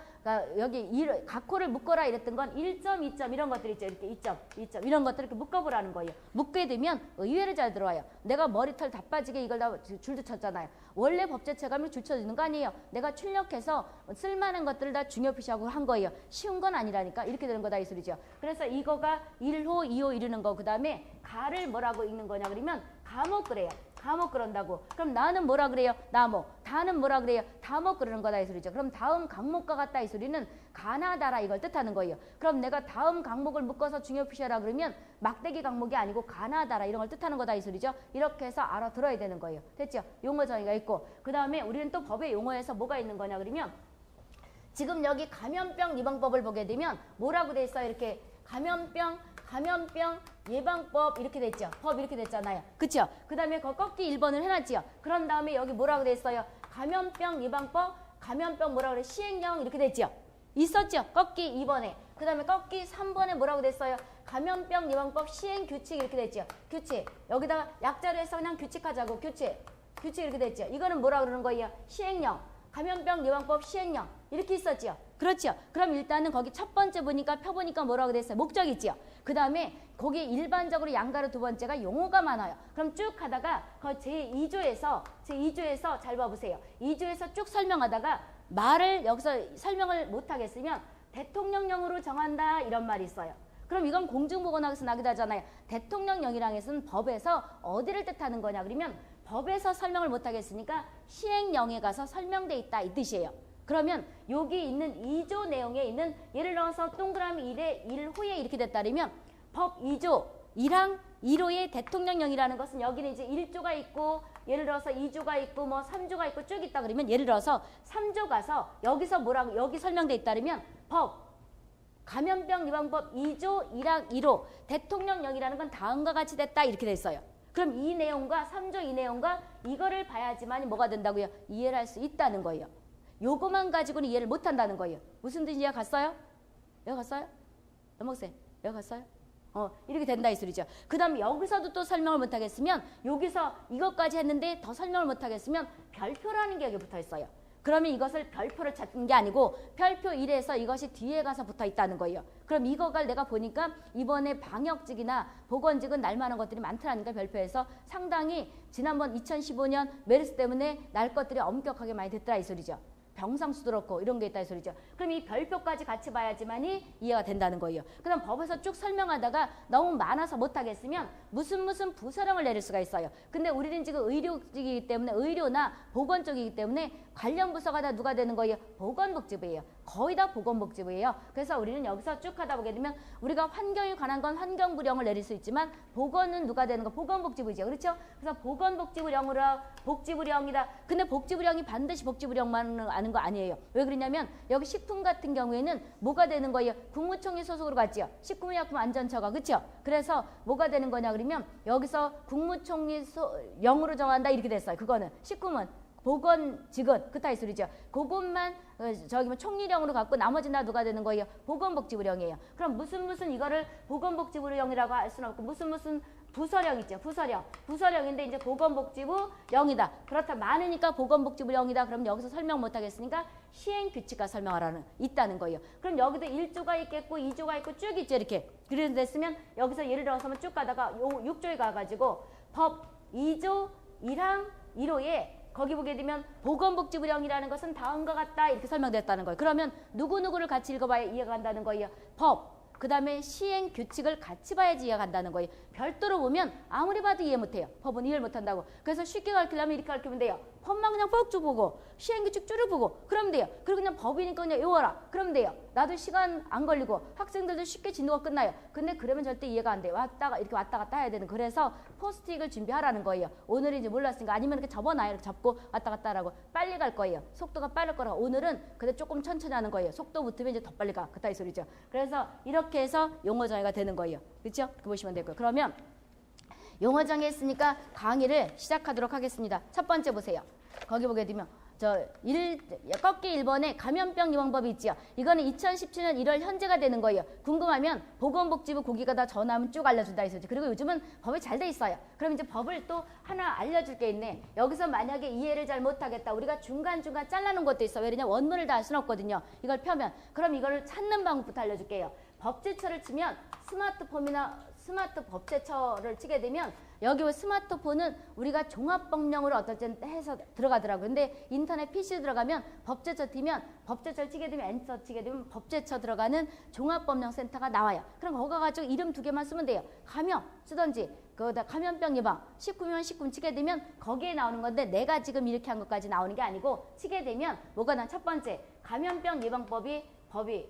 여기 각호를 묶어라 이랬던 건 1점, 2점 이런 것들 있죠. 이렇게 2점, 2점 이런 것들 이렇게 묶어보라는 거예요. 묶게 되면 의외로 잘 들어와요. 내가 머리털 다 빠지게 이걸 다 줄도 쳤잖아요. 원래 법제처가 줄 쳐주는 거 아니에요. 내가 출력해서 쓸만한 것들을 다 중요 표시하고 한 거예요. 쉬운 건 아니라니까. 이렇게 되는 거다 이 소리죠. 그래서 이거가 1호, 2호 이르는 거. 그 다음에 가를 뭐라고 읽는 거냐 그러면 가목 그래요. 가목 그런다고. 그럼 나는 뭐라 그래요? 나목. 다는 뭐라 그래요? 다목 그러는 거다 이 소리죠. 그럼 다음 강목과 같다 이 소리는 가나다라 이걸 뜻하는 거예요. 그럼 내가 다음 강목을 묶어서 중요 표시하라 그러면 막대기 강목이 아니고 가나다라 이런 걸 뜻하는 거다 이 소리죠. 이렇게 해서 알아들어야 되는 거예요. 됐죠? 용어 정의가 있고 그 다음에 우리는 또 법의 용어에서 뭐가 있는 거냐 그러면 지금 여기 감염병 예방법을 보게 되면 뭐라고 돼 있어요? 이렇게 감염병 예방법 이렇게 됐죠. 법 이렇게 됐잖아요. 그쵸? 그 다음에 그 꺾기 1번을 해놨지요. 그런 다음에 여기 뭐라고 돼 있어요? 감염병 예방법, 감염병 뭐라고 그래? 시행령 이렇게 됐죠. 있었죠? 꺾기 2번에. 그 다음에 꺾기 3번에 뭐라고 됐어요? 감염병 예방법 시행규칙 이렇게 됐죠. 규칙. 여기다가 약자로 해서 그냥 규칙하자고. 규칙 이렇게 됐죠. 이거는 뭐라고 그러는 거예요? 시행령. 감염병 예방법 시행령. 이렇게 있었죠. 그렇죠. 그럼 일단은 거기 첫 번째 보니까 펴보니까 뭐라고 됐어요? 목적 있지요. 그 다음에 거기 일반적으로 양가로 두 번째가 용어가 많아요. 그럼 쭉 하다가 그 제2조에서 잘 봐보세요. 2조에서 쭉 설명하다가 말을 여기서 설명을 못하겠으면 대통령령으로 정한다 이런 말이 있어요. 그럼 이건 공중보건학에서 나기도 하잖아요. 대통령령이랑 해서는 법에서 어디를 뜻하는 거냐 그러면 법에서 설명을 못하겠으니까 시행령에 가서 설명돼 있다 이 뜻이에요. 그러면 여기 있는 2조 내용에 있는 예를 들어서 동그라미 1에 1호에 이렇게 됐다면 법 2조 1항 1호의 대통령령이라는 것은 여기는 이제 1조가 있고 예를 들어서 2조가 있고 뭐 3조가 있고 쭉 있다 그러면 예를 들어서 3조 가서 여기서 뭐라고 여기 설명돼 있다면 법 감염병 예방법 2조 1항 1호 대통령령이라는 건 다음과 같이 됐다 이렇게 돼 있어요. 그럼 이 내용과 3조 이 내용과 이거를 봐야지만 뭐가 된다고요? 이해를 할 수 있다는 거예요. 요거만 가지고는 이해를 못한다는 거예요. 무슨 뜻인지 갔어요? 여기 갔어요? 여목쌤 여기 갔어요? 이렇게 된다 이 소리죠. 그 다음에 여기서도 또 설명을 못하겠으면 여기서 이것까지 했는데 더 설명을 못하겠으면 별표라는 게 여기 붙어 있어요. 그러면 이것을 별표를 찾는 게 아니고 별표 1에서 이것이 뒤에 가서 붙어 있다는 거예요. 그럼 이거가 내가 보니까 이번에 방역직이나 보건직은 날만한 것들이 많더라니까 별표에서 상당히 지난번 2015년 메르스 때문에 날 것들이 엄격하게 많이 됐더라 이 소리죠. 병상수도 그렇고 이런 게 있다 이 소리죠. 그럼 이 별표까지 같이 봐야지만이 이해가 된다는 거예요. 그 다음 법에서 쭉 설명하다가 너무 많아서 못하겠으면 무슨 부서령을 내릴 수가 있어요. 근데 우리는 지금 의료직이기 때문에 의료나 보건 쪽이기 때문에 관련 부서가 다 누가 되는 거예요? 보건복지부예요. 거의 다 보건복지부예요. 그래서 우리는 여기서 쭉 하다 보게 되면 우리가 환경에 관한 건 환경부령을 내릴 수 있지만 보건은 누가 되는 거? 보건복지부죠. 그렇죠? 그래서 보건복지부령으로 복지부령이다. 근데 복지부령이 반드시 복지부령만 아는 거 아니에요. 왜 그러냐면 여기 식품 같은 경우에는 뭐가 되는 거예요? 국무총리 소속으로 갔죠. 식품의약품안전처가. 그렇죠? 그래서 뭐가 되는 거냐 그러면 여기서 국무총리 영으로 정한다 이렇게 됐어요. 그거는 식품은 보건직은 그따 이 소리죠. 그것만 저기 뭐 총리령으로 갖고 나머지는 다 누가 되는 거예요? 보건복지부령이에요. 그럼 무슨 이거를 보건복지부령이라고 할 수는 없고 무슨 부서령 있죠. 부서령인데 이제 보건복지부령이다. 그렇다 많으니까 보건복지부령이다. 그럼 여기서 설명 못하겠으니까 시행규칙과 설명하라는 있다는 거예요. 그럼 여기도 1조가 있겠고 2조가 있고 쭉 있죠. 이렇게. 그래서 됐으면 여기서 예를 들어서 쭉 가다가 6조에 가가지고 법 2조 1항 1호에 거기 보게 되면 보건복지부령이라는 것은 다음과 같다 이렇게 설명됐다는 거예요. 그러면 누구누구를 같이 읽어봐야 이해가 간다는 거예요. 법, 그 다음에 시행규칙을 같이 봐야지 이해가 간다는 거예요. 별도로 보면 아무리 봐도 이해 못해요. 법은 이해를 못한다고. 그래서 쉽게 가르치려면 이렇게 가르치면 돼요. 법만 그냥 뻑쭉 보고 시행규칙 쭉 보고 그러면 돼요. 그리고 그냥 법이니까 그냥 외워라. 그러면 돼요. 나도 시간 안 걸리고 학생들도 쉽게 진도가 끝나요. 근데 그러면 절대 이해가 안 돼요. 이렇게 왔다 갔다 해야 되는. 그래서 포스트잇을 준비하라는 거예요. 오늘은 이제 몰랐으니까 아니면 이렇게 접어놔요. 이렇게 접고 왔다 갔다 하라고. 빨리 갈 거예요. 속도가 빠를 거라고. 오늘은 근데 조금 천천히 하는 거예요. 속도 붙으면 이제 더 빨리 가. 그따 이 소리죠. 그래서 이렇게 해서 용어 정의가 되는 거예요. 그렇죠? 그렇게 보시면 되고요. 그러면 용어 정의 했으니까 강의를 시작하도록 하겠습니다. 첫 번째 보세요. 거기 보게 되면 꺾기 1번에 감염병 예방법이 있지요. 이거는 2017년 1월 현재가 되는 거예요. 궁금하면 보건복지부 거기가 다 전화하면 쭉 알려준다 했었지. 그리고 요즘은 법이 잘 돼 있어요. 그럼 이제 법을 또 하나 알려줄 게 있네. 여기서 만약에 이해를 잘 못하겠다. 우리가 중간중간 잘라놓은 것도 있어. 왜냐면 원문을 다 할 수는 없거든요. 이걸 펴면. 그럼 이거를 찾는 방법부터 알려줄게요. 법제처를 치면 스마트 법제처를 치게 되면 여기 스마트폰은 우리가 종합법령으로 어떨 해서 들어가더라고요. 근데 인터넷 PC 들어가면 법제처 뛰면 법제처를 치게 되면 엔터 치게 되면 법제처 들어가는 종합법령센터가 나와요. 그럼 거기 가지고 이름 2개만 쓰면 돼요. 감염 쓰던지 그거다 감염병 예방 19면 19 치게 되면 거기에 나오는 건데 내가 지금 이렇게 한 것까지 나오는 게 아니고 치게 되면 뭐가 나? 첫 번째 감염병 예방법이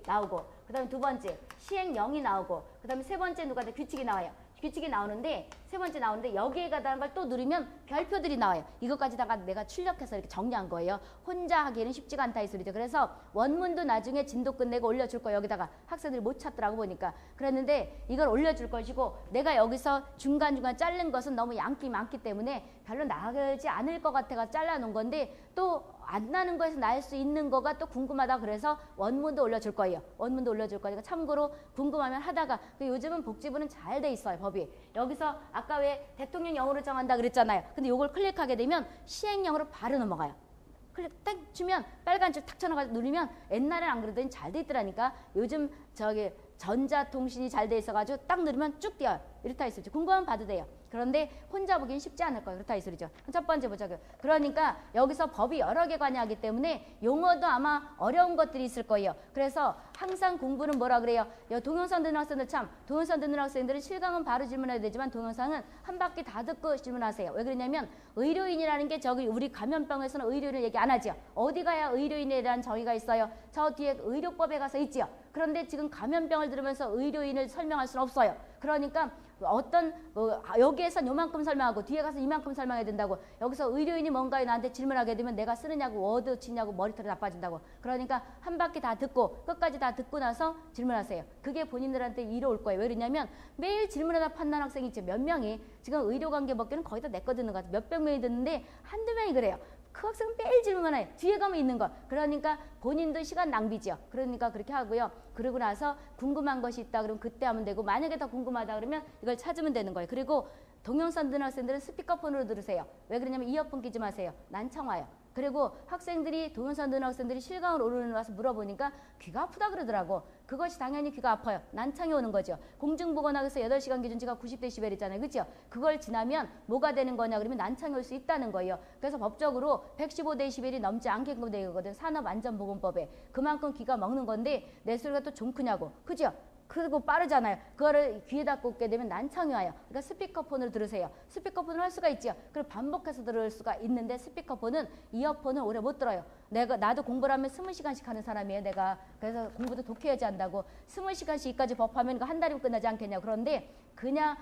나오고 그 다음에 두 번째 시행령이 나오고 그 다음에 세 번째 누가 규칙이 나와요. 규칙이 나오는데 세 번째 나오는데 여기에 가다는 걸 또 누르면 별표들이 나와요. 이것까지다가 내가 출력해서 이렇게 정리한 거예요. 혼자 하기에는 쉽지가 않다 이 소리죠. 그래서 원문도 나중에 진도 끝내고 올려줄 거예요. 여기다가 학생들이 못 찾더라고 보니까. 그랬는데 이걸 올려줄 것이고 내가 여기서 중간중간 자른 것은 너무 양기 많기 때문에 별로 나가지 않을 것 같아가 잘라놓은 건데 또 안 나는 거에서 날 수 있는 거가 또 궁금하다 그래서 원문도 올려줄 거예요. 원문도 올려줄 거니까 참고로 궁금하면 하다가 요즘은 복지부는 잘 돼 있어요. 법이. 여기서 아까 왜 대통령령으로 정한다 그랬잖아요. 근데 요걸 클릭하게 되면 시행령으로 바로 넘어가요. 클릭 딱 주면 빨간 줄 탁 쳐놔가지고 누르면 옛날엔 안 그러더니 잘 돼 있더라니까. 요즘 저기 전자통신이 잘 돼 있어가지고 딱 누르면 쭉 뛰어요. 이렇다 이 소리죠. 궁금하면 봐도 돼요. 그런데 혼자 보기엔 쉽지 않을 거예요. 그렇다 이 소리죠. 첫 번째 보자고요. 그러니까 여기서 법이 여러 개 관여하기 때문에 용어도 아마 어려운 것들이 있을 거예요. 그래서 항상 공부는 뭐라 그래요? 동영상 듣는 학생들 참 동영상 듣는 학생들은 실강은 바로 질문해야 되지만 동영상은 한 바퀴 다 듣고 질문하세요. 왜 그러냐면 의료인이라는 게 저기 우리 감염병에서는 의료인을 얘기 안 하죠. 어디 가야 의료인에 대한 정의가 있어요? 저 뒤에 의료법에 가서 있지요. 그런데 지금 감염병을 들으면서 의료인을 설명할 수는 없어요. 그러니까 여기에선 요만큼 설명하고 뒤에 가서 이만큼 설명해야 된다고. 여기서 의료인이 뭔가에 나한테 질문하게 되면 내가 쓰느냐고 워드 치냐고 머리털이 나빠진다고. 그러니까 한 바퀴 다 듣고 끝까지 다 듣고 나서 질문하세요. 그게 본인들한테 이로울 거예요. 왜 그러냐면 매일 질문하다 판단 학생이 있죠. 몇 명이 지금 의료관계 법규는 거의 다 내 거 듣는 것 같아요. 몇백 명이 듣는데 한두 명이 그래요. 그 학생은 매일 질문만 해요. 뒤에 가면 있는 거. 그러니까 본인도 시간 낭비죠. 그러니까 그렇게 하고요. 그러고 나서 궁금한 것이 있다 그러면 그때 하면 되고 만약에 더 궁금하다 그러면 이걸 찾으면 되는 거예요. 그리고 동영상 듣는 학생들은 스피커폰으로 들으세요. 왜 그러냐면 이어폰 끼지 마세요. 난청 와요. 그리고 학생들이 동영상 듣는 학생들이 실강을 오르는 와서 물어보니까 귀가 아프다 그러더라고. 그것이 당연히 귀가 아파요. 난창이 오는 거죠. 공중보건학에서 8시간 기준치가 90데시벨 있잖아요. 그렇죠? 그걸 지나면 뭐가 되는 거냐 그러면 난창이 올 수 있다는 거예요. 그래서 법적으로 115데시벨이 넘지 않게끔 되거든. 산업안전보건법에. 그만큼 귀가 먹는 건데 내 소리가 또 좀 크냐고. 그죠? 그리고 빠르잖아요. 그거를 귀에다 꽂게 되면 난창이 와요. 그러니까 스피커폰으로 들으세요. 스피커폰을 할 수가 있죠. 그리고 반복해서 들을 수가 있는데 스피커폰은 이어폰은 오래 못 들어요. 나도 공부를 하면 20시간씩 하는 사람이에요. 내가 그래서 공부도 독해야지 한다고 20시간씩까지 법하면 한 달이면 끝나지 않겠냐. 그런데 그냥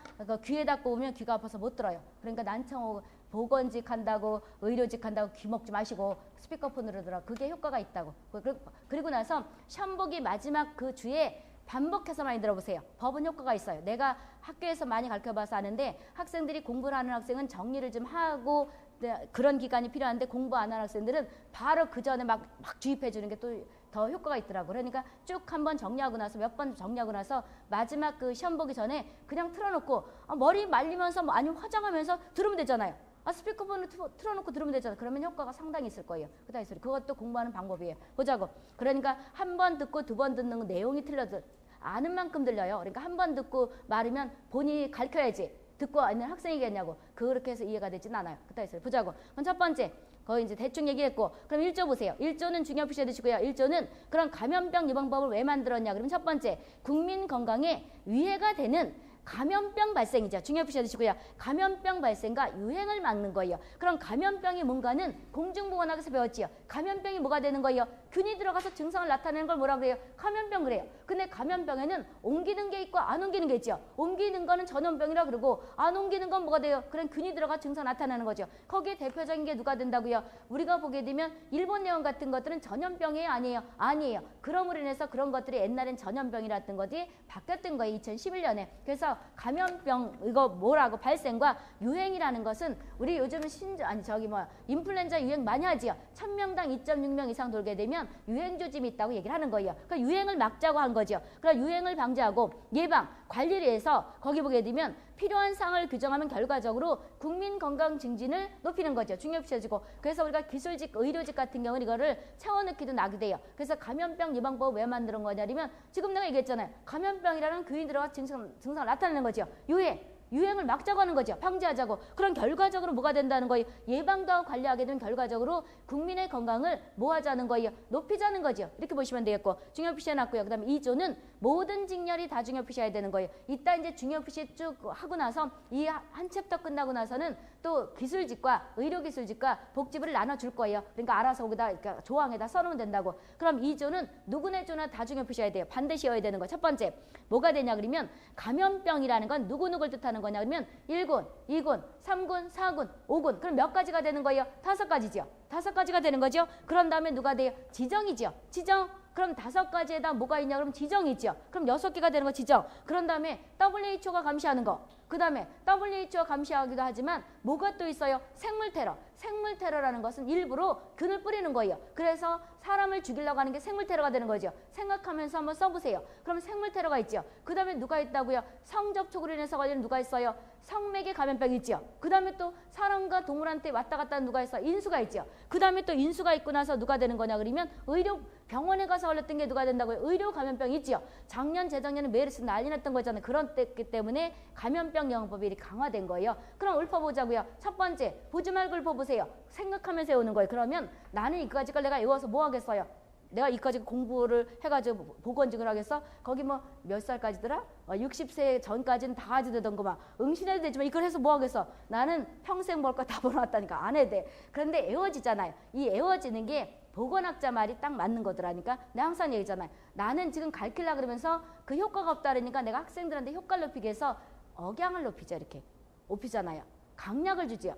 귀에다 꽂으면 귀가 아파서 못 들어요. 그러니까 난창 오고 보건직 한다고 의료직 한다고 귀 먹지 마시고 스피커폰으로 들어. 그게 효과가 있다고. 그리고 나서 시험 보기 마지막 그 주에 반복해서 많이 들어보세요. 법은 효과가 있어요. 내가 학교에서 많이 가르쳐봐서 아는데 학생들이 공부를 하는 학생은 정리를 좀 하고 그런 기간이 필요한데 공부 안 하는 학생들은 바로 그 전에 막 주입해 주는 게 또 더 효과가 있더라고요. 그러니까 쭉 한번 정리하고 나서 몇 번 정리하고 나서 마지막 그 시험 보기 전에 그냥 틀어놓고 머리 말리면서 아니면 화장하면서 들으면 되잖아요. 스피커폰을 틀어놓고 들으면 되잖아. 그러면 효과가 상당히 있을 거예요. 그다음에 그것도 공부하는 방법이에요. 보자고. 그러니까 한 번 듣고 두 번 듣는 내용이 틀려도 아는 만큼 들려요. 그러니까 한 번 듣고 말으면 본인이 가르쳐야지. 듣고 있는 학생이겠냐고. 그렇게 해서 이해가 되진 않아요. 그다음에 보자고. 그럼 첫 번째. 거의 이제 대충 얘기했고. 그럼 1조 보세요. 1조는 중요 표시해 두시고요. 1조는 그럼 감염병 예방법을 왜 만들었냐. 그럼 첫 번째. 국민 건강에 위해가 되는 감염병 발생이죠. 중요 표시해 주시고요. 감염병 발생과 유행을 막는 거예요. 그럼 감염병이 뭔가는 공중보건학에서 배웠지요. 감염병이 뭐가 되는 거예요? 균이 들어가서 증상을 나타내는 걸 뭐라 그래요? 감염병 그래요. 근데 감염병에는 옮기는 게 있고 안 옮기는 게 있죠. 옮기는 거는 전염병이라 그러고 안 옮기는 건 뭐가 돼요? 그런 균이 들어가 증상 나타나는 거죠. 거기에 대표적인 게 누가 된다고요? 우리가 보게 되면 일본 내용 같은 것들은 전염병이에요? 아니에요? 아니에요. 그럼으로 인해서 그런 것들이 옛날엔 전염병이라던 것이 바뀌었던 거예요. 2011년에. 그래서 감염병 이거 뭐라고 발생과 유행이라는 것은 우리 요즘은 인플루엔자 유행 많이 하지요. 1000명당 2.6명 이상 돌게 되면 유행 조짐이 있다고 얘기를 하는 거예요. 그러니까 유행을 막자고 한 거죠. 그러니까 유행을 방지하고 예방, 관리를 해서 거기 보게 되면 필요한 사항을 규정하면 결과적으로 국민 건강 증진을 높이는 거죠. 중요시해지고. 그래서 우리가 기술직, 의료직 같은 경우는 이거를 채워넣기도 나게 돼요. 그래서 감염병 예방법 왜 만드는 거냐면 지금 내가 얘기했잖아요. 감염병이라는 균이 들어가 증상을 나타내는 거죠. 유행. 유행을 막자고 하는 거죠. 방지하자고. 그런 결과적으로 뭐가 된다는 거예요? 예방도 하고 관리하게 되면 결과적으로 국민의 건강을 뭐 하자는 거예요? 높이자는 거죠. 이렇게 보시면 되겠고 중요 표시해놨고요. 그 다음에 2조는 모든 직렬이 다 중요 표시해야 되는 거예요. 이따 이제 중요 표시 쭉 하고 나서 이 한 챕터 끝나고 나서는 또 기술직과 의료기술직과 복지부를 나눠줄 거예요. 그러니까 알아서 거기다 그러니까 조항에다 써놓으면 된다고. 그럼 2조는 누구네 조나 다 중요 표시해야 돼요. 반드시 해야 되는 거. 첫 번째 뭐가 되냐 그러면 감염병이라는 건 누구누구를 뜻하는 거냐 그러면 1군, 2군, 3군, 4군, 5군. 그럼 몇 가지가 되는 거예요? 5가지죠. 5가지가 되는 거죠. 그런 다음에 누가 돼요? 지정이죠. 지정. 그럼 5가지에다 뭐가 있냐 그럼 지정이죠. 그럼 6개가 되는 거 지정. 그런 다음에 WHO가 감시하는 거. 그 다음에 WHO가 감시하기도 하지만 뭐가 또 있어요? 생물 테러. 생물 테러라는 것은 일부러 균을 뿌리는 거예요. 그래서 사람을 죽이려고 하는 게 생물 테러가 되는 거죠. 생각하면서 한번 써보세요. 그럼 생물 테러가 있죠. 그 다음에 누가 있다고요? 성접촉으로 인해서 걸리는 누가 있어요? 성매개 감염병이 있죠. 그 다음에 또 사람과 동물한테 왔다 갔다 하는 누가 있어요? 인수가 있죠. 그 다음에 또 인수가 있고 나서 누가 되는 거냐 그러면 의료 병원에 가서 걸렸던 게 누가 된다고요? 의료 감염병이 있죠. 작년 재작년에 메르스 난리 났던 거잖아요. 그런 때기 때문에 감염병 영업법이 이렇게 강화된 거예요. 그럼 읊어보자고요. 첫 번째 보지 말고 읊어보세요. 생각하면서 외우는 거예요. 그러면 나는 이까지 걸 내가 외워서 뭐 하겠어요? 내가 이까지 공부를 해가지고 보건직을 하겠어? 거기 뭐 몇 살까지더라? 60세 전까지는 다 하지 되던구만. 응시해도 되지만 이걸 해서 뭐 하겠어? 나는 평생 뭘 거 다 벌어놨다니까 안 해도 돼. 그런데 애워지잖아요. 이 애워지는 게 보건학자 말이 딱 맞는 거더라니까. 내가 항상 얘기잖아요. 나는 지금 가르치려고 그러면서 그 효과가 없다 그러니까 내가 학생들한테 효과를 높이기 위해서 억양을 높이죠. 이렇게 높이잖아요. 강약을 주지요.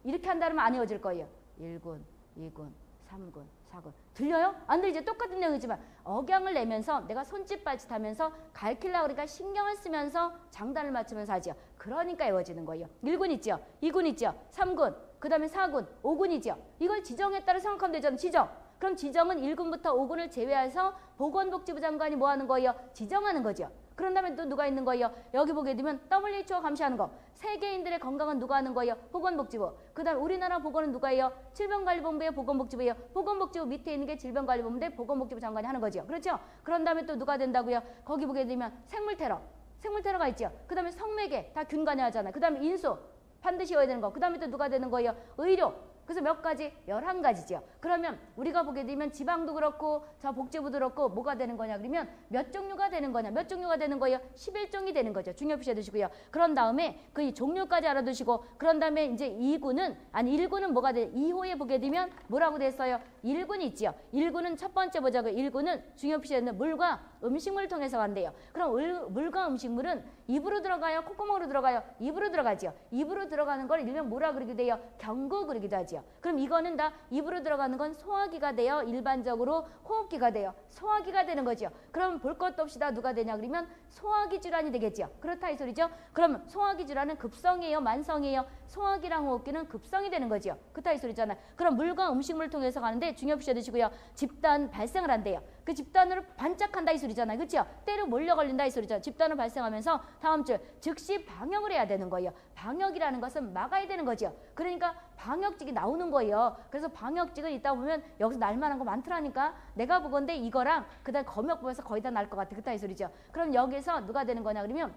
이렇게 한다면 안 외워질 거예요. 1군, 2군, 3군, 4군. 들려요? 안 들리죠? 똑같은 내용이지만 억양을 내면서 내가 손짓 발짓 하면서 가르치려고 그러니까 신경을 쓰면서 장단을 맞추면서 하죠. 그러니까 외워지는 거예요. 1군 있죠? 2군 있죠? 3군, 그 다음에 4군, 5군이죠. 이걸 지정에 따라 생각하면 되잖아요. 지정. 그럼 지정은 1군부터 5군을 제외해서 보건복지부 장관이 뭐 하는 거예요? 지정하는 거죠. 그런 다음에 또 누가 있는 거예요? 여기 보게 되면 WHO가 감시하는 거. 세계인들의 건강은 누가 하는 거예요? 보건복지부. 그 다음에 우리나라 보건은 누가 해요? 질병관리본부예요? 보건복지부예요? 보건복지부 밑에 있는 게 질병관리본부인데 보건복지부 장관이 하는 거죠. 그렇죠? 그런 다음에 또 누가 된다고요? 거기 보게 되면 생물테러. 생물테러가 있죠. 그 다음에 성매개. 다 균관여하잖아요. 그 다음에 인수. 반드시 해야 되는 거. 그 다음에 또 누가 되는 거예요? 의료. 그래서 몇 가지? 11가지죠. 그러면 우리가 보게 되면 지방도 그렇고 저 복지부도 그렇고 뭐가 되는 거냐 그러면 몇 종류가 되는 거냐. 몇 종류가 되는 거예요? 11종이 되는 거죠. 중요 표시해 두시고요. 그런 다음에 그 종류까지 알아두시고 그런 다음에 이제 2군은 아니 1군은 뭐가 돼? 2호에 보게 되면 뭐라고 됐어요? 1군이 있지요. 1군은 첫 번째 보자고요. 1군은 중요 표시해 있는 물과 음식물을 통해서 간대요. 그럼 물과 음식물은 입으로 들어가요? 콧구멍으로 들어가요? 입으로 들어가죠. 입으로 들어가는 걸 일명 뭐라 그러기도 해요? 경구 그러기도 하죠. 그럼 이거는 다 입으로 들어가는 건 소화기가 돼요. 일반적으로 호흡기가 돼요. 소화기가 되는 거죠. 그럼 볼 것도 없이 다 누가 되냐 그러면 소화기 질환이 되겠죠. 그렇다 이 소리죠. 그럼 소화기 질환은 급성이에요? 만성이에요? 소화기랑 호흡기는 급성이 되는 거죠. 그렇다 이 소리잖아요. 그럼 물과 음식물을 통해서 가는데 중요 표시해 두시고요. 집단 발생을 한대요. 그 집단으로 반짝한다 이 소리잖아요. 그렇죠? 때로 몰려 걸린다 이 소리죠. 집단으로 발생하면서 다음 주 즉시 방역을 해야 되는 거예요. 방역이라는 것은 막아야 되는 거죠. 그러니까 방역직이 나오는 거예요. 그래서 방역직은 있다 보면 여기서 날만한 거 많더라니까. 내가 보건데 이거랑 그다음 검역 보면서 거의 다 날 것 같아. 그따 이 소리죠. 그럼 여기서 누가 되는 거냐 그러면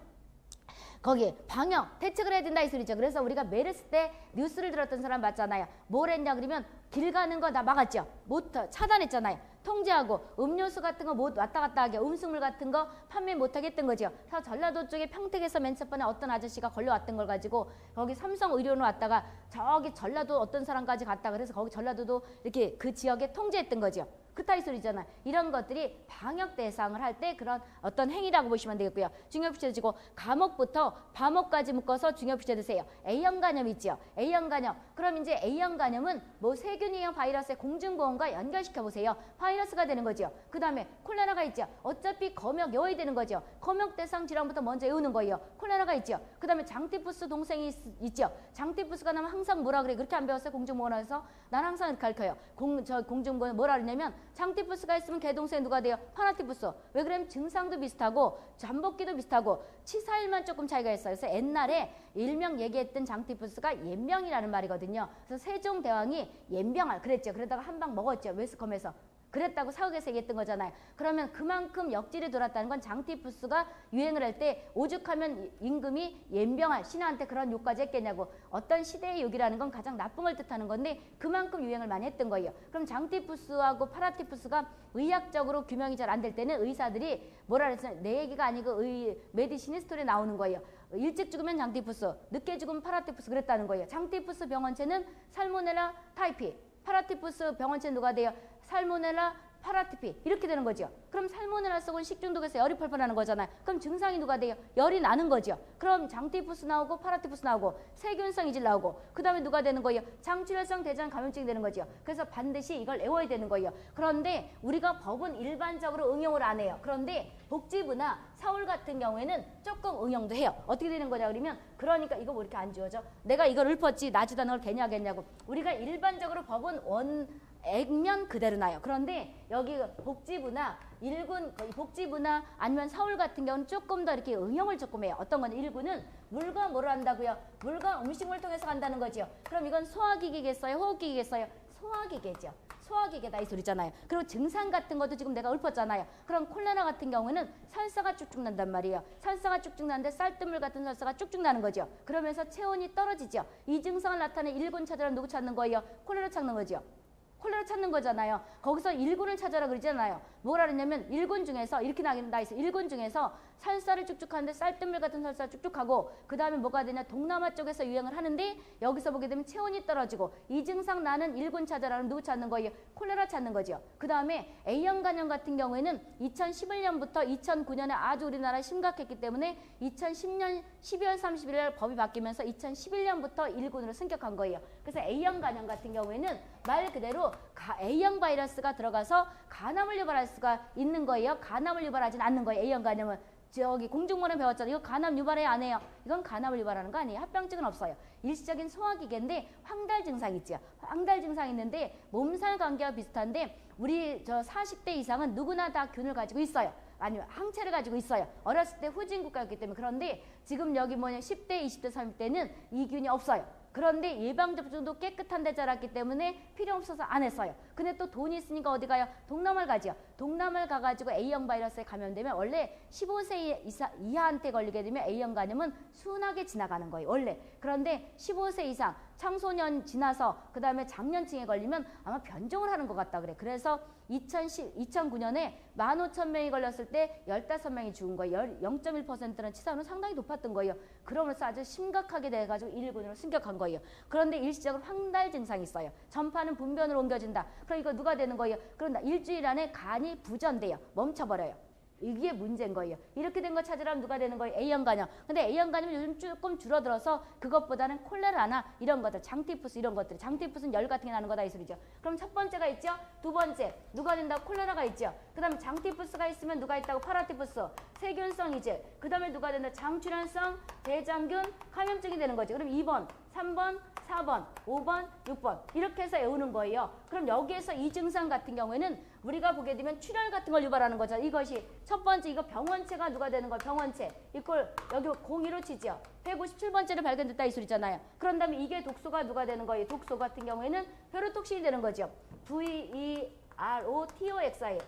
거기 방역 대책을 해야 된다 이 소리죠. 그래서 우리가 메르스 때 뉴스를 들었던 사람 맞잖아요. 뭘 했냐 그러면 길 가는 거 다 막았죠. 못 차단했잖아요. 통제하고 음료수 같은 거 못 왔다 갔다 하게 음식물 같은 거 판매 못하게 했던 거죠. 그래서 전라도 쪽에 평택에서 맨 첫 번에 어떤 아저씨가 걸려왔던 걸 가지고 거기 삼성의료원 왔다가 저기 전라도 어떤 사람까지 갔다 그래서 거기 전라도도 이렇게 그 지역에 통제했던 거죠. 그따 이 소리잖아요. 이런 것들이 방역 대상을 할 때 그런 어떤 행위라고 보시면 되겠고요. 중요 표시해 주시고 과목부터 과목까지 묶어서 중요 표시해 두세요. A형 간염 있죠. A형 간염. 그럼 이제 A형 간염은 뭐 세균이에요? 바이러스의 공중보험과 연결시켜 보세요. 바이러스가 되는 거죠. 그 다음에 콜레라가 있죠. 어차피 검역 외워야 되는 거죠. 검역 대상 질환부터 먼저 외우는 거예요. 콜레라가 있죠. 그 다음에 장티푸스 동생이 있죠. 장티푸스가 나면 항상 뭐라 그래? 그렇게 안 배웠어요? 공중보건에서? 난 항상 이렇게 가르쳐요. 공중보건 뭐라 그러냐면 장티푸스가 있으면 개동생 누가 돼요? 파라티푸스. 왜 그러면 증상도 비슷하고 잠복기도 비슷하고 치사일만 조금 차이가 있어요. 그래서 옛날에 일명 얘기했던 장티푸스가 옌병이라는 말이거든요. 그래서 세종대왕이 옌병을 그랬죠. 그러다가 한 방 먹었죠. 웨스컴에서. 그랬다고 사극에서 얘기했던 거잖아요. 그러면 그만큼 역질이 돌았다는 건 장티푸스가 유행을 할 때 오죽하면 임금이 연병할 신하한테 그런 욕까지 했겠냐고. 어떤 시대의 욕이라는 건 가장 나쁜 걸 뜻하는 건데 그만큼 유행을 많이 했던 거예요. 그럼 장티푸스하고 파라티푸스가 의학적으로 규명이 잘 안 될 때는 의사들이 뭐라 그랬어요? 내 얘기가 아니고 메디신 히스토리에 나오는 거예요. 일찍 죽으면 장티푸스, 늦게 죽으면 파라티푸스 그랬다는 거예요. 장티푸스 병원체는 살모넬라 타이피, 파라티푸스 병원체는 누가 돼요? 살모넬라 파라티피 이렇게 되는 거죠. 그럼 살모넬라 썩은 식중독에서 열이 펄펄 나는 거잖아요. 그럼 증상이 누가 돼요? 열이 나는 거죠. 그럼 장티푸스 나오고 파라티푸스 나오고 세균성 이질 나오고 그 다음에 누가 되는 거예요? 장출혈성 대장 감염증이 되는 거죠. 그래서 반드시 이걸 외워야 되는 거예요. 그런데 우리가 법은 일반적으로 응용을 안 해요. 그런데 복지부나 서울 같은 경우에는 조금 응용도 해요. 어떻게 되는 거냐 그러면 그러니까 이거 뭐 이렇게 안 지워져? 내가 이걸 읊었지 나지다 걸 개냐겠냐고. 우리가 일반적으로 법은 액면 그대로 나요. 그런데 여기 복지부나 일군 복지부나 아니면 서울 같은 경우는 조금 더 이렇게 응용을 조금 해요. 어떤 건 일군은 물과 뭐를 한다고요? 물과 음식물 통해서 간다는 거죠. 그럼 이건 소화기계겠어요? 호흡기계겠어요? 소화기계죠. 소화기계다 이 소리잖아요. 그리고 증상 같은 것도 지금 내가 읊었잖아요. 그럼 콜레라 같은 경우는 설사가 쭉쭉 난단 말이에요. 설사가 쭉쭉 나는데 쌀뜨물 같은 설사가 쭉쭉 나는 거죠. 그러면서 체온이 떨어지죠. 이 증상을 나타내는 일군 찾으라 누구 찾는 거예요? 콜레라 찾는 거죠. 콜레라 찾는 거잖아요. 거기서 1군을 찾아라 그러잖아요. 뭐라 그랬냐면 1군 중에서 이렇게 나 있어. 1군 중에서 설사를 쭉쭉 하는데 쌀뜨물 같은 설사를 쭉쭉 하고 그 다음에 뭐가 되냐 동남아 쪽에서 유행을 하는데 여기서 보게 되면 체온이 떨어지고 이 증상 나는 1군 찾아라는 누구 찾는 거예요? 콜레라 찾는 거죠. 그 다음에 A형 간염 같은 경우에는 2011년부터 2009년에 아주 우리나라에 심각했기 때문에 2010년 12월 30일 날 법이 바뀌면서 2011년부터 1군으로 승격한 거예요. 그래서 A형 간염 같은 경우에는 말 그대로 A형 바이러스가 들어가서 간암을 유발할 수가 있는 거예요. 간암을 유발하진 않는 거예요. A형 간염은. 저기 공중문에 배웠잖아요. 이거 간암 유발해야 안 해요? 이건 간암을 유발하는 거 아니에요. 합병증은 없어요. 일시적인 소화기계인데 황달 증상 있죠. 황달 증상 있는데 몸살 감기와 비슷한데 우리 저 40대 이상은 누구나 다 균을 가지고 있어요. 아니면 항체를 가지고 있어요. 어렸을 때 후진국가였기 때문에. 그런데 지금 여기 10대, 20대, 30대는 이 균이 없어요. 그런데 예방접종도 깨끗한 데 자랐기 때문에 필요 없어서 안 했어요. 근데 또 돈이 있으니까 어디 가요? 동남아를 가죠. 동남아를 가가지고 A형 바이러스에 감염되면 원래 15세 이하한테 걸리게 되면 A형 간염은 순하게 지나가는 거예요. 원래. 그런데 15세 이상 청소년 지나서 그 다음에 장년층에 걸리면 아마 변종을 하는 것 같다 그래. 그래서 2009년에 15,000명이 걸렸을 때 15명이 죽은 거예요. 0.1%는 치사율은 상당히 높았던 거예요. 그러면서 아주 심각하게 돼가지고 1군으로 승격한 거예요. 그런데 일시적으로 황달 증상이 있어요. 전파는 분변으로 옮겨진다. 그럼 이거 누가 되는 거예요? 그런다 일주일 안에 간이 부전돼요. 멈춰버려요. 이게 문제인 거예요. 이렇게 된 거 찾으라면 누가 되는 거예요? A형 간염. 근데 A형 간염이 요즘 조금 줄어들어서 그것보다는 콜레라나 이런 것들, 장티푸스 이런 것들. 장티푸스는 열 같은 게 나는 거다 이 소리죠. 그럼 첫 번째가 있죠? 두 번째 누가 된다고? 콜레라가 있죠. 그 다음에 장티푸스가 있으면 누가 있다고? 파라티푸스, 세균성 이질. 그 다음에 누가 된다? 장출혈성 대장균 감염증이 되는 거죠. 그럼 2번, 3번, 4번, 5번, 6번 이렇게 해서 외우는 거예요. 그럼 여기에서 이 증상 같은 경우에는 우리가 보게 되면 출혈 같은 걸 유발하는 거죠. 이것이 첫 번째 이거 병원체가 누가 되는 거예요? 병원체. 이걸 여기 02로 치죠. 157번째로 발견됐다 이 소리잖아요. 그런 다음에 이게 독소가 누가 되는 거예요? 독소 같은 경우에는 벼르톡신이 되는 거죠. VEROTOXI.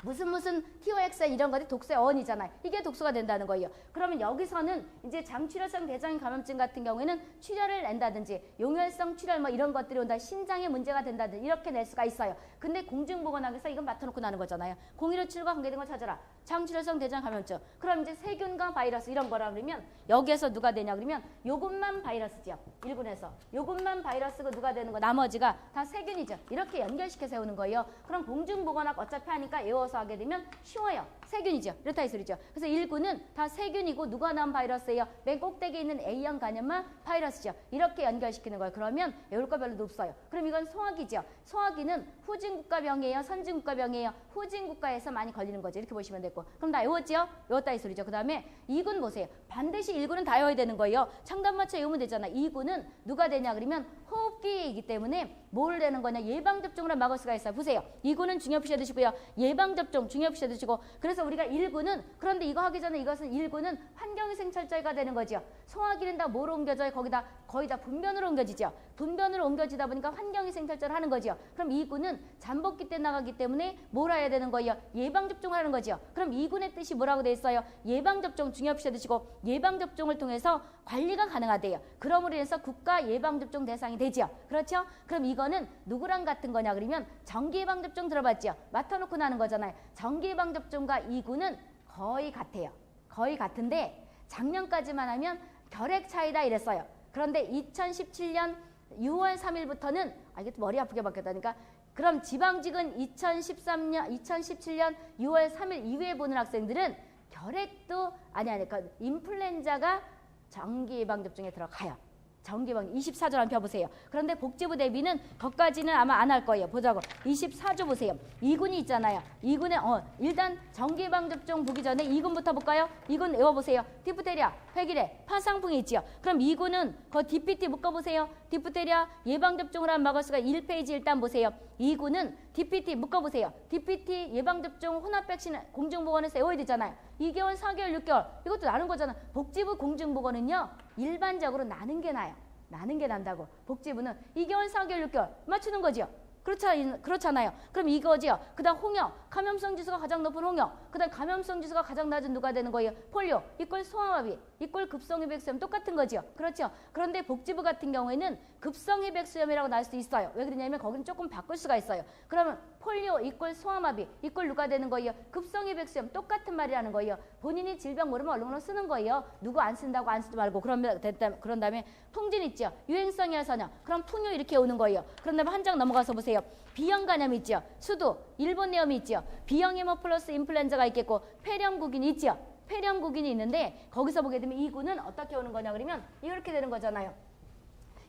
무슨 TOXI 이런 것들이 독소의 어원이잖아요. 이게 독소가 된다는 거예요. 그러면 여기서는 이제 장출혈성 대장균 감염증 같은 경우에는 출혈을 낸다든지 용혈성 출혈 뭐 이런 것들이 온다. 신장에 문제가 된다든지 이렇게 낼 수가 있어요. 근데 공중보건학에서 이건 맡아놓고 나는 거잖아요. 0157과 관계된 걸 찾아라. 장출혈성 대장균 감염증. 그럼 이제 세균과 바이러스 이런 거라 그러면 여기에서 누가 되냐 그러면 요것만 바이러스죠. 1군에서. 요것만 바이러스고 누가 되는 거 나머지가 다 세균이죠. 이렇게 연결시켜 세우는 거예요. 그럼 공중보건학 어차피 하니까 외워서 하게 되면 쉬워요. 세균이죠. 이렇다 이 소리죠. 그래서 1군은 다 세균이고 누가 나온 바이러스예요? 맨 꼭대기에 있는 A형 간염만 바이러스죠. 이렇게 연결시키는 거예요. 그러면 외울 거 별로 없어요. 그럼 이건 소화기죠. 소화기는 후진국가병이에요? 선진국가병이에요? 후진국가에서 많이 걸리는 거죠. 이렇게 보시면 되고. 그럼 다 외웠죠? 외웠다 이 소리죠. 그 다음에 2군 보세요. 반드시 1군은 다 외워야 되는 거예요. 창단 맞춰 외우면 되잖아. 2군은 누가 되냐 그러면 호흡기이기 때문에 뭘 되는 거냐? 예방접종으로 막을 수가 있어요. 보세요. 2구는 중요시 해두시고요. 예방접종 중요시 해두시고 그래서 우리가 1구는 그런데 이거 하기 전에 이것은 1구는 환경위생철저히가 되는 거죠. 소화기는 다 뭐로 옮겨져요? 거기다 거의 다 분변으로 옮겨지죠. 분변으로 옮겨지다 보니까 환경위생철저를 하는 거죠. 그럼 2구는 잠복기 때 나가기 때문에 뭘 해야 되는 거예요? 예방접종을 하는 거죠. 그럼 2군의 뜻이 뭐라고 돼 있어요? 예방접종 중요시 해두시고 예방접종을 통해서 관리가 가능하대요. 그럼으로 인해서 국가 예방접종 대상이 되죠. 그렇죠? 그럼 이거는 누구랑 같은 거냐 그러면 정기예방접종 들어봤죠? 맡아놓고 나는 거잖아요. 정기예방접종과 2구는 거의 같아요. 거의 같은데 작년까지만 하면 결핵 차이다 이랬어요. 그런데 2017년 6월 3일부터는 이게 머리 아프게 바뀌었다니까. 그럼 지방직은 2017년 6월 3일 이후에 보는 학생들은 결핵도 그러니까 인플루엔자가 정기 예방접종에 들어가요. 정기 예방 24조 한번 펴보세요. 그런데 복지부 대비는 거기까지는 아마 안 할 거예요. 보자고. 24조 보세요. 2군이 있잖아요. 2군에 일단 정기 예방접종 보기 전에 2군부터 볼까요? 2군 외워보세요. 디프테리아, 폐기래, 파상풍이 있지요. 그럼 2군은 그 DPT 묶어보세요. 디프테리아 예방접종을 한 막을 수가 1페이지 일단 보세요. 2군은 DPT 묶어보세요. DPT 예방접종 혼합 백신 공중보건에서 외워야 되잖아요. 2개월, 4개월, 6개월 이것도 나눈 거잖아. 복지부 공중보건은요. 일반적으로 나는 게 나요. 나는 게 난다고. 복지부는 2개월, 4개월, 6개월 맞추는 거죠. 그렇잖아요. 그럼 이거지요. 그 다음 홍역, 감염성 지수가 가장 높은 홍역. 그 다음 감염성 지수가 가장 낮은 누가 되는 거예요? 폴리오, 이꼴 소아마비, 이꼴 급성회백수염 똑같은 거지요. 그렇죠. 그런데 복지부 같은 경우에는 급성회백수염이라고 날 수도 있어요. 왜 그러냐면 거기는 조금 바꿀 수가 있어요. 그러면 폴리오, 이꼴 소아마비, 이꼴 누가 되는 거예요? 급성회백수염 똑같은 말이라는 거예요. 본인이 질병 모르면 얼른 쓰는 거예요. 누구 안 쓴다고 안 쓰지 말고. 그런 다음에 풍진 있죠. 유행성이야 선염. 그럼 풍요 이렇게 오는 거예요. 그런 다음에 한 장 넘어가서 보세요. B형 간염 있죠. 수두, 일본 내염이 있죠. B형 헤모플러스 인플루엔자가 있겠고 폐렴구균이 있죠. 폐렴구균이 있는데 거기서 보게 되면 2구는 어떻게 오는 거냐 그러면 이렇게 되는 거잖아요.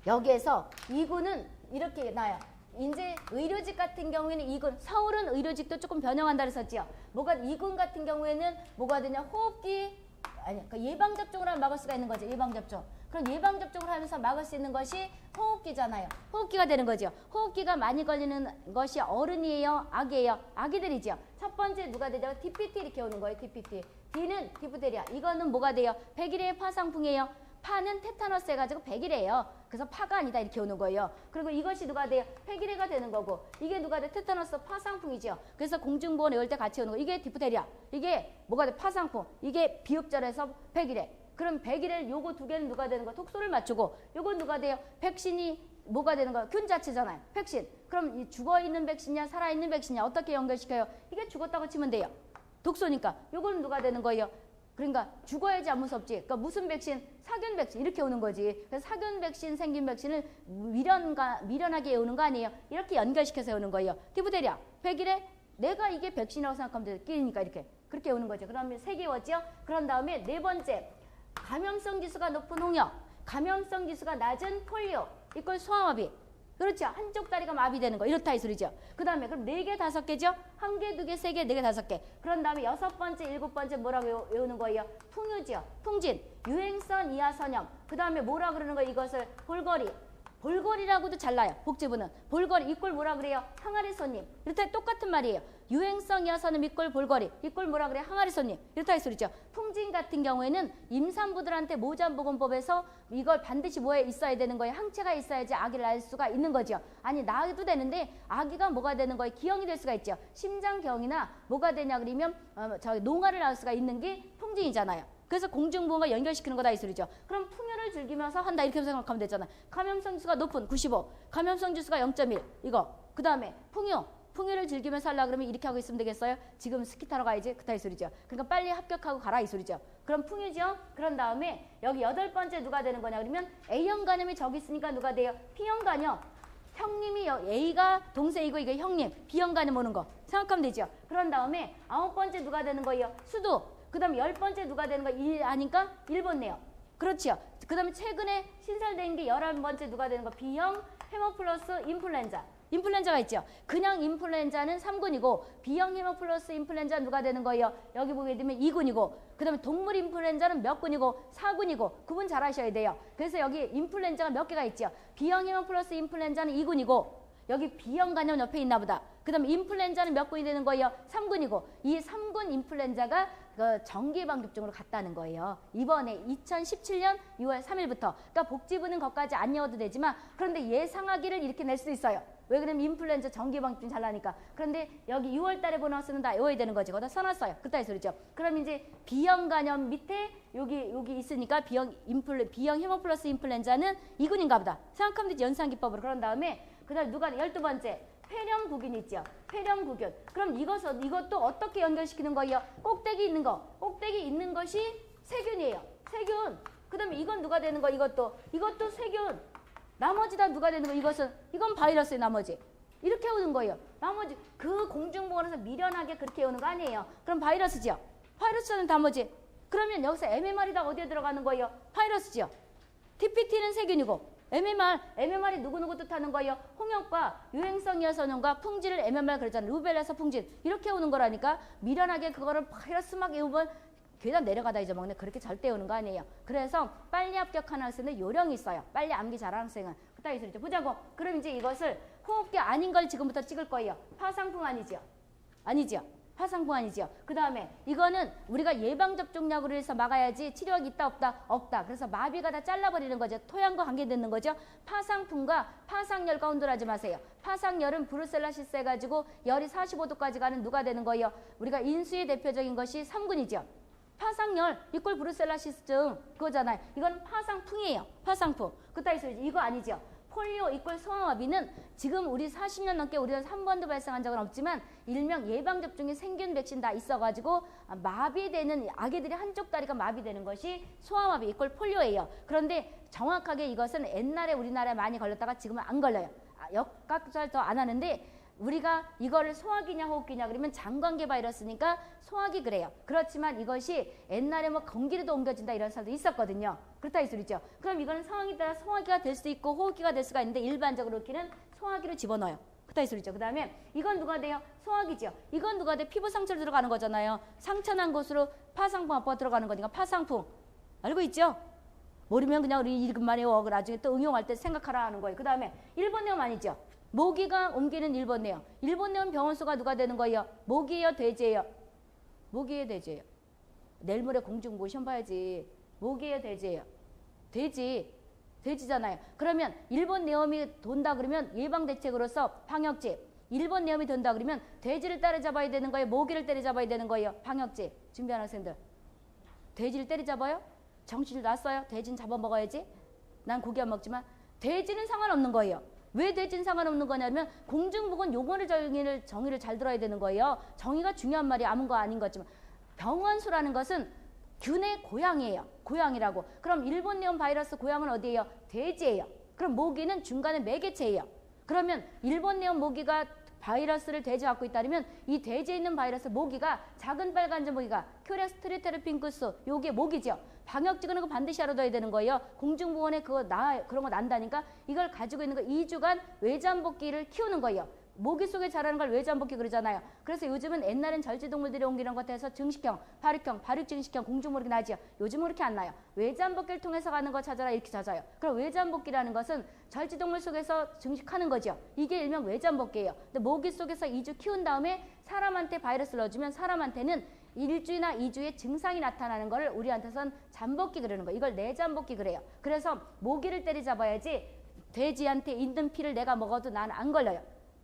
여기에서 2구는 이렇게 나요. 이제 의료직 같은 경우에는 2군, 서울은 의료직도 조금 변형한다 그랬었지요. 2군 같은 경우에는 뭐가 되냐? 호흡기, 그러니까 예방접종을 하면 막을 수가 있는 거죠. 예방접종. 그럼 예방접종을 하면서 막을 수 있는 것이 호흡기잖아요. 호흡기가 되는 거죠. 호흡기가 많이 걸리는 것이 어른이에요? 아기예요? 아기들이죠. 첫 번째 누가 되죠? DPT 이렇게 오는 거예요. DPT. D는 디프테리아. 이거는 뭐가 돼요? 백일의 파상풍이에요. 파는 테타너스 해가지고 백일이에요. 그래서 파가 아니다 이렇게 오는 거예요. 그리고 이것이 누가 돼요? 폐기래가 되는 거고 이게 누가 돼? 테타너스 파상풍이죠. 그래서 공중보건 외울 때 같이 오는 거. 이게 디프테리아. 이게 뭐가 돼? 파상풍. 이게 비읍절에서 폐기래. 그럼 백일에 요거 두 개는 누가 되는 거? 독소를 맞추고 요건 누가 돼요? 백신이 뭐가 되는 거야? 균 자체잖아요. 백신. 그럼 이 죽어있는 백신이냐 살아있는 백신이냐 어떻게 연결시켜요? 이게 죽었다고 치면 돼요. 독소니까. 요거는 누가 되는 거예요? 그러니까 죽어야지 안 무섭지. 그러니까 무슨 백신? 사균 백신 이렇게 오는 거지. 그래서 사균 백신 생긴 백신을 미련하게 외우는 거 아니에요. 이렇게 연결시켜서 외우는 거예요. 디프테리아, 백일에 내가 이게 백신이라고 생각하면 돼. 끼니까 이렇게 그렇게 외우는 거죠. 그러면 3개 외웠죠. 그런 다음에 4번째 감염성 지수가 높은 홍역, 감염성 지수가 낮은 폴리오, 이걸 소아마비. 그렇죠. 한쪽 다리가 마비되는 거 이렇다 이 소리죠. 그 다음에 그럼 4개, 5개죠. 1개, 2개, 3개, 4개, 5개. 그런 다음에 6번째, 7번째 뭐라고 외우는 거예요? 풍유죠. 풍진, 유행성 이하선염. 그 다음에 뭐라 그러는 거예요? 이것을 볼거리. 볼거리라고도 잘라요. 복지부는. 볼거리 이꼴 뭐라 그래요? 항아리 손님. 이렇다 똑같은 말이에요. 유행성 이하선염 이꼴 볼거리. 이꼴 뭐라 그래요? 항아리 손님. 이렇다 이 소리죠. 풍진 같은 경우에는 임산부들한테 모잠보건법에서 이걸 반드시 뭐에 있어야 되는 거예요? 항체가 있어야지 아기를 낳을 수가 있는 거죠. 아니 낳아도 되는데 아기가 뭐가 되는 거예요? 기형이 될 수가 있죠. 심장경이나 뭐가 되냐 그러면 농아를 낳을 수가 있는 게 풍진이잖아요. 그래서 공중보건과 연결시키는 거다 이 소리죠. 그럼 풍요를 즐기면서 한다 이렇게 생각하면 되잖아. 감염성 지수가 높은 95, 감염성 지수가 0.1 이거. 그 다음에 풍요를 즐기면서 하려고 그러면 이렇게 하고 있으면 되겠어요? 지금 스키 타러 가야지 그다 이 소리죠. 그러니까 빨리 합격하고 가라 이 소리죠. 그럼 풍요죠. 그런 다음에 여기 8번째 누가 되는 거냐 그러면 A형 간염이 저기 있으니까 누가 돼요? B형 간염. 형님이 A가 동생이고 이게 형님, B형 간염 오는 거 생각하면 되죠. 그런 다음에 9번째 누가 되는 거예요? 수두. 그 다음에 10번째 누가 되는 거? 1 아니까 1번 내요. 그렇지요. 그 다음에 최근에 신설된 게 11번째 누가 되는 거? B형 헤모플러스 인플루엔자. 인플루엔자가 있죠. 그냥 인플루엔자는 3군이고 B형 헤모플러스 인플루엔자 누가 되는 거예요? 여기 보게 되면 2군이고 그 다음에 동물 인플루엔자는 몇 군이고 4군이고 구분 잘 하셔야 돼요. 그래서 여기 인플루엔자가 몇 개가 있죠. B형 헤모플러스 인플루엔자는 2군이고 여기 B형 간염 옆에 있나 보다. 그 다음에 인플루엔자는 몇 군이 되는 거예요? 3군이고 이 3군 인플루엔자가 그 정기예방접종으로 갔다는 거예요. 이번에 2017년 6월 3일부터. 그러니까 복지부는 거기까지 안 외워도 되지만 그런데 예상하기를 이렇게 낼 수 있어요. 왜 그러면 인플루엔자 정기예방접종 잘 나니까. 그런데 여기 6월 달에 보너스는 다 외워야 되는 거지. 거기다 써놨어요. 그따위 소리죠. 그럼 이제 B형 간염 밑에 여기 있으니까 B형 헤모플러스 인플루엔자는 2군인가 보다. 생각하면 되지. 연산기법으로. 그런 다음에 그다음 누가 12번째 폐렴구균 있죠. 폐렴구균. 그럼 이것도 어떻게 연결시키는 거예요? 꼭대기 있는 거. 꼭대기 있는 것이 세균이에요. 세균. 그다음에 이건 누가 되는 거? 이것도 세균. 나머지 다 누가 되는 거? 이건 바이러스의 나머지. 이렇게 오는 거예요. 나머지 그 공중보건에서 미련하게 그렇게 오는 거 아니에요. 그럼 바이러스죠. 바이러스는 나머지. 그러면 여기서 MMR이 다 어디에 들어가는 거예요? 바이러스죠. TPT는 세균이고 MMR이 누구누구 뜻하는 거예요? 홍역과 유행성이어서는과 풍지를 MMR 그러잖아요. 루벨라에서 풍진. 이렇게 오는 거라니까 미련하게 그거를 바이러스 막 외우면 계단 내려가다 잊어먹네. 그렇게 절대 오는 거 아니에요. 그래서 빨리 합격하는 학생은 요령이 있어요. 빨리 암기 잘하는 학생은. 그따위 소리죠. 보자고. 그럼 이제 이것을 호흡기 아닌 걸 지금부터 찍을 거예요. 파상풍 아니죠? 아니죠? 파상풍 아니죠? 그 다음에 이거는 우리가 예방접종약으로 해서 막아야지 치료약이 있다 없다? 없다. 그래서 마비가 다 잘라버리는 거죠. 토양과 관계되는 거죠. 파상풍과 파상열과 혼돈하지 마세요. 파상열은 브루셀라시스 해가지고 열이 45도까지 가는 누가 되는 거예요? 우리가 인수의 대표적인 것이 3군이죠. 파상열 이꼴 브루셀라시스증 그거잖아요. 이건 파상풍이에요. 파상풍. 그따위 소리지. 이거 아니죠. 폴리오 이꼴 소아마비는 지금 우리 40년 넘게 우리가 한 번도 발생한 적은 없지만 일명 예방접종이 생균 백신 다 있어가지고 마비되는 아기들이 한쪽 다리가 마비되는 것이 소아마비 이꼴 폴리오예요. 그런데 정확하게 이것은 옛날에 우리나라에 많이 걸렸다가 지금은 안 걸려요. 역학조사를 더 안 하는데 우리가 이거를 소화기냐 호흡기냐 그러면 장관계 바이러스니까 소화기 그래요. 그렇지만 이것이 옛날에 뭐 공기로도 옮겨진다 이런 사람도 있었거든요. 그렇다 이 소리죠. 그럼 이거는 상황에 따라 소화기가 될 수도 있고 호흡기가 될 수가 있는데 일반적으로 이렇게는 소화기로 집어넣어요. 그렇다 이 소리죠. 그 다음에 이건 누가 돼요? 소화기죠. 이건 누가 돼? 피부 상처로 들어가는 거잖아요. 상처 난 곳으로 파상풍 아파가 들어가는 거니까 파상풍. 알고 있죠? 모르면 그냥 우리 이름만 외워. 나중에 또 응용할 때 생각하라 하는 거예요. 그 다음에 일본 내용 아니죠? 모기가 옮기는 일본 내용. 일본 내용 병원수가 누가 되는 거예요? 모기예요? 돼지예요? 모기예요? 돼지예요? 내일 모레 공중보 시험 봐야지. 모기예요? 돼지예요? 돼지. 돼지잖아요. 그러면 일본 내염이 돈다 그러면 예방대책으로서 방역지. 일본 내염이 돈다 그러면 돼지를 따라잡아야 되는 거예요? 모기를 때려잡아야 되는 거예요? 방역지. 준비하는 학생들. 돼지를 때려잡아요? 정신을 놨어요? 돼지는 잡아먹어야지. 난 고기 안 먹지만 돼지는 상관없는 거예요. 왜 돼지는 상관없는 거냐면 공중보건 용어를 정의를 잘 들어야 되는 거예요. 정의가 중요한 말이 아무 거 아닌 거지만 병원수라는 것은 균의 고향이에요. 고향이라고. 그럼 일본 내염 바이러스 고향은 어디예요? 돼지예요. 그럼 모기는 중간에 매개체예요. 그러면 일본 내염 모기가 바이러스를 돼지 갖고 있다면 이 돼지에 있는 바이러스 모기가 작은 빨간지 모기가 큐렉스 트리테르핑크스 요게 모기죠. 방역지구는 거 반드시 알아둬야 되는 거예요. 공중보건에 그런 거 난다니까 이걸 가지고 있는 거 2주간 외잠복기를 키우는 거예요. 모기 속에 자라는 걸 외잠복기 그러잖아요. 그래서 요즘은 옛날엔 절지동물들이 옮기는 것 같아서 증식형, 발육증식형 공중모기 나죠. 요즘은 그렇게 안 나요. 외잠복기를 통해서 가는 거 찾아라 이렇게 찾아요. 그럼 외잠복기라는 것은 절지동물 속에서 증식하는 거죠. 이게 일명 외잠복기예요. 근데 모기 속에서 2주 키운 다음에 사람한테 바이러스를 넣어주면 사람한테는 1주나 2주에 증상이 나타나는 걸 우리한테선 잠복기 그러는 거예요. 이걸 내잠복기 그래요. 그래서 모기를 때려잡아야지 돼지한테 있는 피를 내가 먹어도 난 안 걸려요.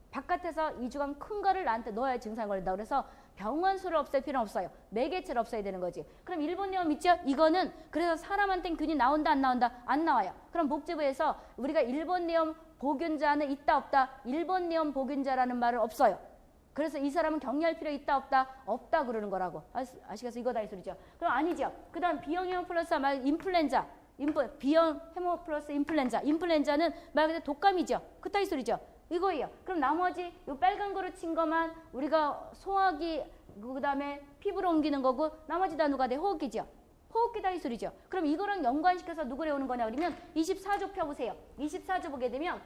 바깥에서 2주간 큰 거를 나한테 넣어야 증상이 걸린다. 그래서 병원수를 없앨 필요는 없어요. 매개체를 없애야 되는 거지. 그럼 일본 내용 있죠? 이거는 그래서 사람한테는 균이 나온다 안 나온다? 안 나와요. 그럼 복지부에서 우리가 일본 내용 보균자는 있다 없다? 일본 내용 보균자라는 말은 없어요. 그래서 이 사람은 격리할 필요 있다 없다? 없다 그러는 거라고. 아시겠어요? 이거다 이 소리죠. 그럼 아니죠. 그 다음 B형 헤모플러스 말 인플루엔자. B형 헤모플러스 인플루엔자는 말 그대로 독감이죠. 그따위 소리죠. 이거예요. 그럼 나머지 이 빨간 거로 친 것만 우리가 소화기 그 다음에 피부로 옮기는 거고 나머지 다 누가 돼? 호흡기죠. 호흡기다 이 소리죠. 그럼 이거랑 연관시켜서 누구를 외우는 거냐 그러면 24조 펴보세요. 24조 보게 되면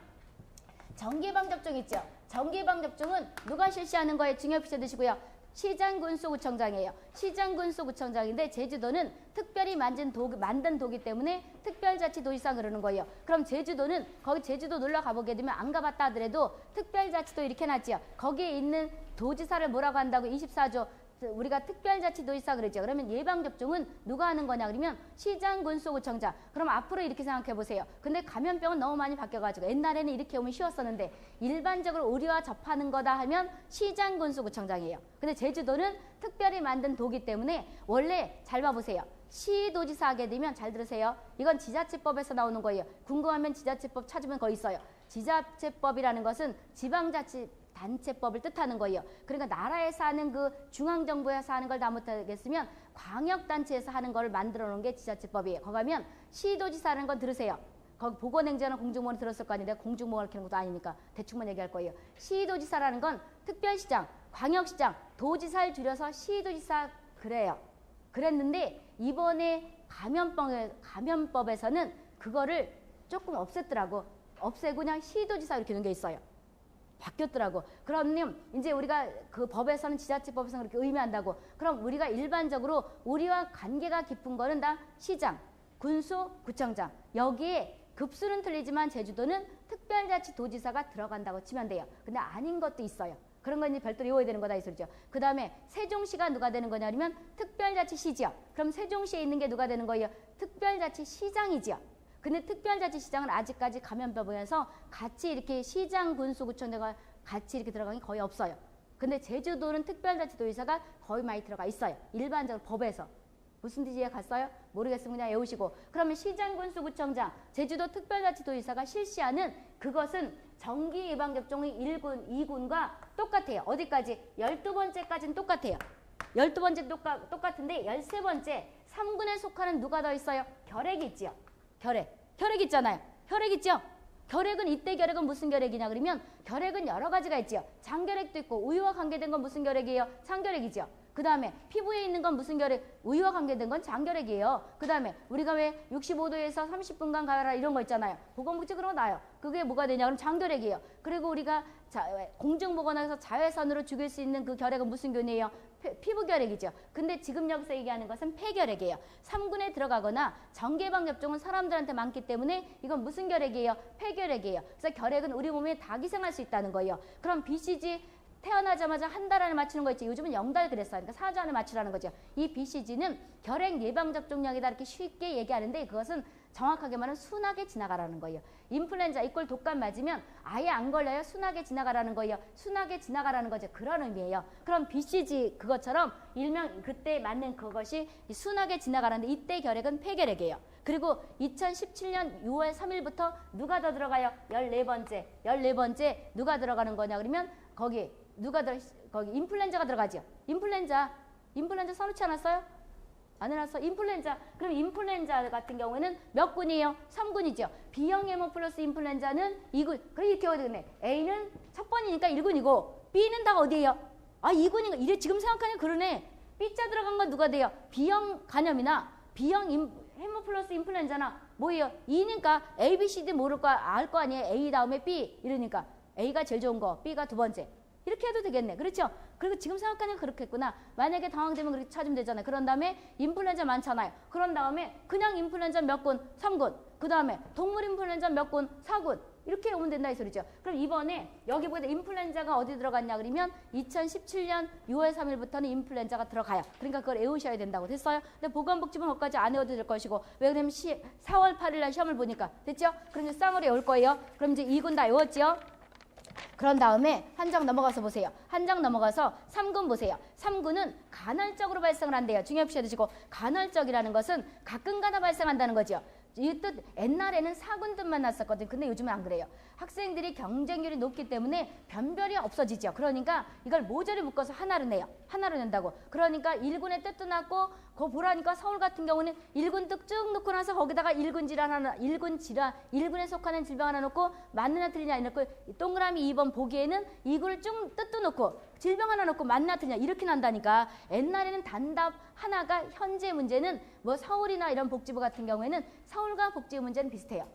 정기예방접종 있죠. 정기예방접종은 누가 실시하는 거에 중요표 쳐두시고요. 시장군수구청장이에요. 시장군수구청장인데 제주도는 특별히 만든 도기 때문에 특별자치도지사 그러는 거예요. 그럼 제주도는 거기 제주도 놀러 가보게 되면 안 가봤다 하더라도 특별자치도 이렇게 놨지요. 거기에 있는 도지사를 뭐라고 한다고 24조 우리가 특별자치도지사 그러죠. 그러면 예방접종은 누가 하는 거냐 그러면 시장군수구청장. 그럼 앞으로 이렇게 생각해 보세요. 근데 감염병은 너무 많이 바뀌어가지고 옛날에는 이렇게 오면 쉬웠었는데 일반적으로 우리와 접하는 거다 하면 시장군수구청장이에요. 근데 제주도는 특별히 만든 도기 때문에 원래 잘 봐보세요. 시도지사 하게 되면 잘 들으세요. 이건 지자체법에서 나오는 거예요. 궁금하면 지자체법 찾으면 거기 있어요. 지자체법이라는 것은 지방자치 단체법을 뜻하는 거예요. 그러니까 나라에서 하는 그 중앙정부에서 하는 걸 다 못하겠으면 광역단체에서 하는 걸 만들어 놓은 게 지자체법이에요. 거기 가면 시도지사라는 건 들으세요. 거기 보건행정이나 공중보건 들었을 거 아닌데 공중보건을 키는 것도 아니니까 대충만 얘기할 거예요. 시도지사라는 건 특별시장, 광역시장, 도지사를 줄여서 시도지사 그래요. 그랬는데 이번에 감염법에서는 그거를 조금 없앴더라고. 없애고 그냥 시도지사 이렇게 놓은 게 있어요. 바뀌었더라고. 그럼 이제 우리가 그 법에서는 지자체법에서는 그렇게 의미한다고. 그럼 우리가 일반적으로 우리와 관계가 깊은 거는 다 시장, 군수, 구청장. 여기에 급수는 틀리지만 제주도는 특별자치도지사가 들어간다고 치면 돼요. 근데 아닌 것도 있어요. 그런 건 이제 별도로 외워야 되는 거다 이 소리죠. 그 다음에 세종시가 누가 되는 거냐면 특별자치시지요. 그럼 세종시에 있는 게 누가 되는 거예요? 특별자치시장이지요. 근데 특별자치시장은 아직까지 감염병에서 같이 이렇게 시장, 군수, 구청장과 같이 이렇게 들어간 게 거의 없어요. 근데 제주도는 특별자치도지사가 거의 많이 들어가 있어요. 일반적으로 법에서. 무슨 뜻이에요? 갔어요? 모르겠으면 그냥 외우시고. 그러면 시장, 군수, 구청장, 제주도 특별자치도지사가 실시하는 그것은 정기 예방접종의 1군, 2군과 똑같아요. 어디까지? 12번째까지는 똑같아요. 12번째 똑같은데 13번째 3군에 속하는 누가 더 있어요? 결핵이 있지요. 결핵 있잖아요. 결핵 있죠? 결핵은 이때 결핵은 무슨 결핵이냐 그러면 결핵은 여러 가지가 있지요. 장결핵도 있고 우유와 관계된 건 무슨 결핵이에요? 장결핵이죠. 그 다음에 피부에 있는 건 무슨 결핵? 우유와 관계된 건 장결핵이에요. 그 다음에 우리가 왜 65도에서 30분간 가라 이런 거 있잖아요. 보건복지 그런 거 나요. 그게 뭐가 되냐 그러면 장결핵이에요. 그리고 우리가 공중보건에서 자외선으로 죽일 수 있는 그 결핵은 무슨 균이에요? 피부결핵이죠. 근데 지금 여기서 얘기하는 것은 폐결핵이에요. 3군에 들어가거나 정기예방접종은 사람들한테 많기 때문에 이건 무슨 결핵이에요? 폐결핵이에요. 그래서 결핵은 우리 몸에 다 기생할 수 있다는 거예요. 그럼 BCG 태어나자마자 한 달 안에 맞추는 거 있지. 요즘은 0달 그랬어요. 그러니까 4주 안에 맞추라는 거죠. 이 BCG는 결핵 예방접종약이다 이렇게 쉽게 얘기하는데 그것은 정확하게 말하면 순하게 지나가라는 거예요. 인플루엔자 이꼴 독감 맞으면 아예 안 걸려요. 순하게 지나가라는 거예요. 순하게 지나가라는 거죠. 그런 의미예요. 그럼 BCG 그것처럼 일명 그때 맞는 그것이 순하게 지나가라는데 이때 결핵은 폐결핵이에요. 그리고 2017년 6월 3일부터 누가 더 들어가요? 14번째 누가 들어가는 거냐 그러면 거기 인플루엔자가 들어가죠. 인플루엔자 써놓지 않았어요? 안 해놨어? 인플루엔자. 그럼 인플루엔자 같은 경우에는 몇 군이에요? 3군이죠. B형 헤모플러스 인플루엔자는 2군. 그래 이렇게 어디네. A는 첫 번이니까 1군이고 B는 다 어디예요? 아 2군인가? 이래 지금 생각하니 그러네. B자 들어간 건 누가 돼요? B형 간염이나 B형 헤모플러스 인플루엔자나 뭐예요? 2니까 A, B, C, D 모를 거 알 거 아니에요? A 다음에 B 이러니까 A가 제일 좋은 거, B가 두 번째. 이렇게 해도 되겠네. 그렇죠? 그리고 지금 생각하니까 그렇겠구나. 만약에 당황되면 그렇게 찾으면 되잖아요. 그런 다음에 인플루엔자 많잖아요. 그런 다음에 그냥 인플루엔자 몇 군? 3군. 그 다음에 동물 인플루엔자 몇 군? 4군. 이렇게 오면 된다 이 소리죠. 그럼 이번에 여기 보다 인플루엔자가 어디 들어갔냐 그러면 2017년 6월 3일부터는 인플루엔자가 들어가요. 그러니까 그걸 외우셔야 된다고 됐어요. 근데 보건복지부는 거기까지 안 외워도 될 것이고 왜 그러면 4월 8일 날 시험을 보니까 됐죠? 그럼 이제 쌍으로 외울 거예요. 그럼 이제 2군 다 외웠죠? 그런 다음에 한 장 넘어가서 보세요. 한 장 넘어가서 3군 보세요. 3군은 간헐적으로 발생을 한대요. 중요시 해두시고 간헐적이라는 것은 가끔가다 발생한다는 거죠. 이 뜻 옛날에는 4군들만 났었거든요. 근데 요즘은 안 그래요. 학생들이 경쟁률이 높기 때문에 변별이 없어지죠. 그러니까 이걸 모조리 묶어서 하나로 내요. 하나로 낸다고. 그러니까 1군의 뜻도 났고 그거 보라니까 서울 같은 경우는 1군 뜻 쭉 놓고 나서 거기다가 1군 질환 하나, 1군에 속하는 질병 하나 놓고 맞느냐 틀리냐 이렇게 동그라미 2번 보기에는 2군을 쭉 뜻도 놓고 질병 하나 놓고 맞나 틀리냐 이렇게 난다니까. 옛날에는 단답 하나가 현재 문제는 뭐 서울이나 이런 복지부 같은 경우에는 서울과 복지부 문제는 비슷해요.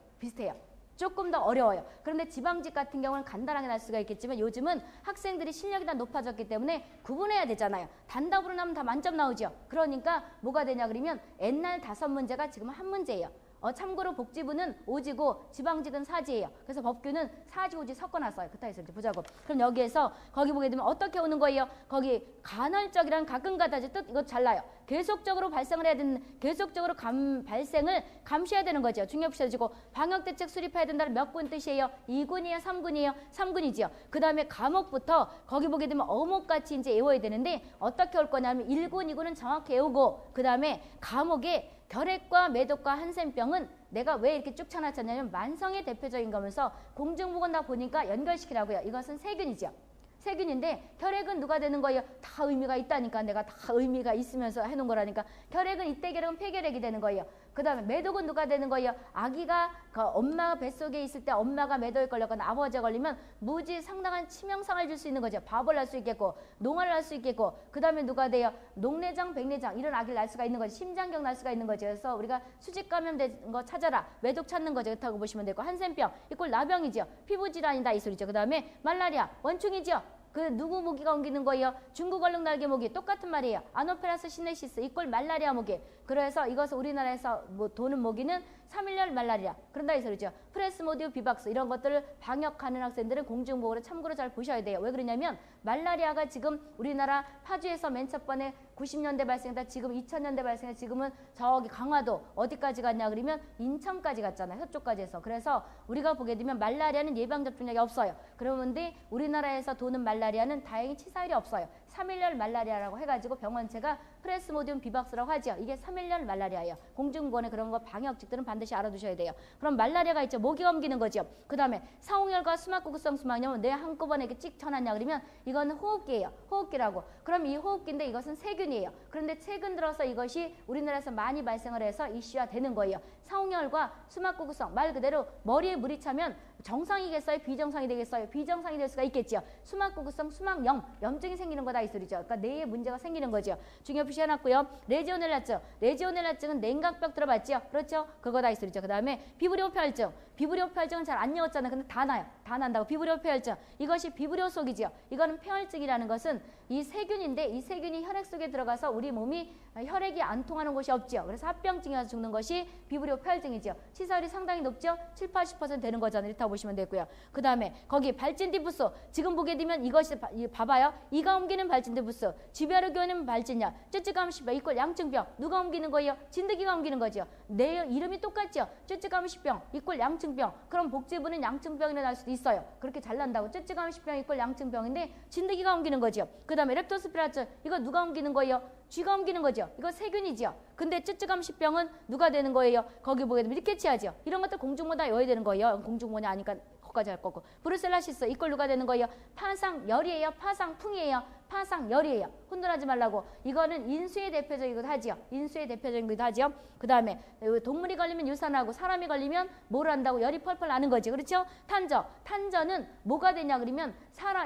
조금 더 어려워요. 그런데 지방직 같은 경우는 간단하게 날 수가 있겠지만 요즘은 학생들이 실력이 다 높아졌기 때문에 구분해야 되잖아요. 단답으로 나면 다 만점 나오죠. 그러니까 뭐가 되냐 그러면 옛날 5문제가 지금 1문제예요. 참고로 복지부는 오지고 지방직은 사지예요. 그래서 법규는 사지 오지 섞어놨어요. 그따위서 이렇게 보자고. 그럼 여기에서 거기 보게 되면 어떻게 오는 거예요? 거기 간헐적이란 가끔가다지 뜻 이거 잘라요. 계속적으로 발생을 해야 되는 계속적으로 발생을 감시해야 되는 거죠. 중요시해지고 방역대책 수립해야 된다는 몇 군 뜻이에요? 2군이에요? 3군이에요? 3군이지요. 그 다음에 과목부터 거기 보게 되면 어목같이 이제 외워야 되는데 어떻게 올 거냐면 1군, 2군은 정확히 외우고 그 다음에 과목에 결핵과 매독과 한센병은 내가 왜 이렇게 쭉 쳐놨냐면 만성의 대표적인 거면서 공중보건 보니까 연결시키라고요. 이것은 세균이죠. 세균인데 결핵은 누가 되는 거예요? 다 의미가 있다니까. 내가 다 의미가 있으면서 해놓은 거라니까. 결핵은 이때 결핵은 폐결핵이 되는 거예요. 그 다음에 매독은 누가 되는 거예요? 아기가 그 엄마 뱃속에 있을 때 엄마가 매독에 걸렸거나 아버지가 걸리면 무지 상당한 치명상을 줄 수 있는 거죠. 바보를 날 수 있겠고 농화를 날 수 있겠고 그 다음에 누가 돼요? 녹내장, 백내장 이런 아기를 날 수가 있는 거죠. 심장경 날 수가 있는 거죠. 그래서 우리가 수직 감염된 거 찾아라. 매독 찾는 거죠. 그렇다고 보시면 되고 한센병 이꼴 나병이죠. 피부질환이다 이 소리죠. 그 다음에 말라리아 원충이죠. 그 누구 모기가 옮기는 거예요? 중국 얼룩 날개 모기 똑같은 말이에요. 아노페라스 시네시스 이꼴 말라리아 모기. 그래서 이것을 우리나라에서 도는 모기는 3일열 말라리아. 그런다 이 소리죠. 프레스모디우 비박스 이런 것들을 방역하는 학생들은 공중보건을 참고로 잘 보셔야 돼요. 왜 그러냐면 말라리아가 지금 우리나라 파주에서 맨 첫 번에 90년대 발생했다. 지금 2000년대 발생해 지금은 저기 강화도 어디까지 갔냐 그러면 인천까지 갔잖아요. 서쪽까지 해서. 그래서 우리가 보게 되면 말라리아는 예방접종약이 없어요. 그런데 우리나라에서 도는 말라리아는 다행히 치사율이 없어요. 3일열 말라리아라고 해가지고 병원체가 프레스모디움 비박스라고 하죠. 이게 3일열 말라리아예요. 공중보건에 그런 거 방역직들은 반드시 알아두셔야 돼요. 그럼 말라리아가 있죠. 모기가 옮기는 거죠. 그 다음에 사홍열과 수막구구성 수막염은 내 한꺼번에 이렇게 찍 쳐놨냐 그러면 이거는 호흡기예요. 호흡기라고. 그럼 이 호흡기인데 이것은 세균이에요. 그런데 최근 들어서 이것이 우리나라에서 많이 발생을 해서 이슈화 되는 거예요. 사홍열과 수막구구성 말 그대로 머리에 물이 차면 정상이겠어요? 비정상이 되겠어요? 비정상이 될 수가 있겠죠. 수막구구성 수막염, 염증이 생기는 거다 이 소리죠. 그러니까 뇌에 문제가 생기는 거죠. 중요 표시해놨고요. 레지오넬라증, 레지오넬라증은 냉각벽 들어봤죠? 그렇죠? 그거다 이 소리죠. 그 다음에 비브리오폐혈증, 비브리오폐혈증은 잘 안 외웠잖아요. 근데 다 나요. 다 난다고. 비브리오폐혈증, 이것이 비브리오 속이죠. 이거는 폐혈증이라는 것은 이 세균인데 이 세균이 혈액 속에 들어가서 우리 몸이 혈액이 안 통하는 곳이 없죠. 그래서 합병증이 와서 죽는 것이 비브리오폐혈증이죠. 치사율이 상당히 높죠. 7, 80% 되는 거잖아요. 이렇다고 보시면 되고요. 그 다음에 거기 발진디부스 지금 보게 되면 이것이 봐봐요. 이가 옮기는 발진디부스, 지베르교는 발진열, 쯔쯔가무시병 이꼴 양증병 누가 옮기는 거예요? 진드기가 옮기는 거죠. 내 이름이 똑같죠. 쯔쯔가무시병 이꼴 양증병. 그럼 복지부는 양증병이 날 수도 있어요. 그렇게 잘난다고. 쯔쯔가무시병 이꼴 양증병인데 진드기가 옮기는 거죠. 그 다음에 렙토스피라증 이거 누가 옮기는 거예요? 쥐가 옮기는 거죠. 이거 세균이죠. 근데 쯔쯔감시병은 누가 되는 거예요? 거기 보게 되면 리케치아죠. 이런 것들 공중보다 외워야 되는 거예요. 공중보냐 아니까 거기까지 할 거고. 브루셀라시스 이걸 누가 되는 거예요? 파상열이에요? 파상풍이에요? 파상열이에요. 혼돈하지 말라고. 이거는 인수의 대표적이기도 하지요. 인수의 대표적이기도 하지요. 그 다음에 동물이 걸리면 유산하고 사람이 걸리면 뭘 한다고? 열이 펄펄 나는 거지. 그렇죠? 탄저. 탄저는 뭐가 되냐 그러면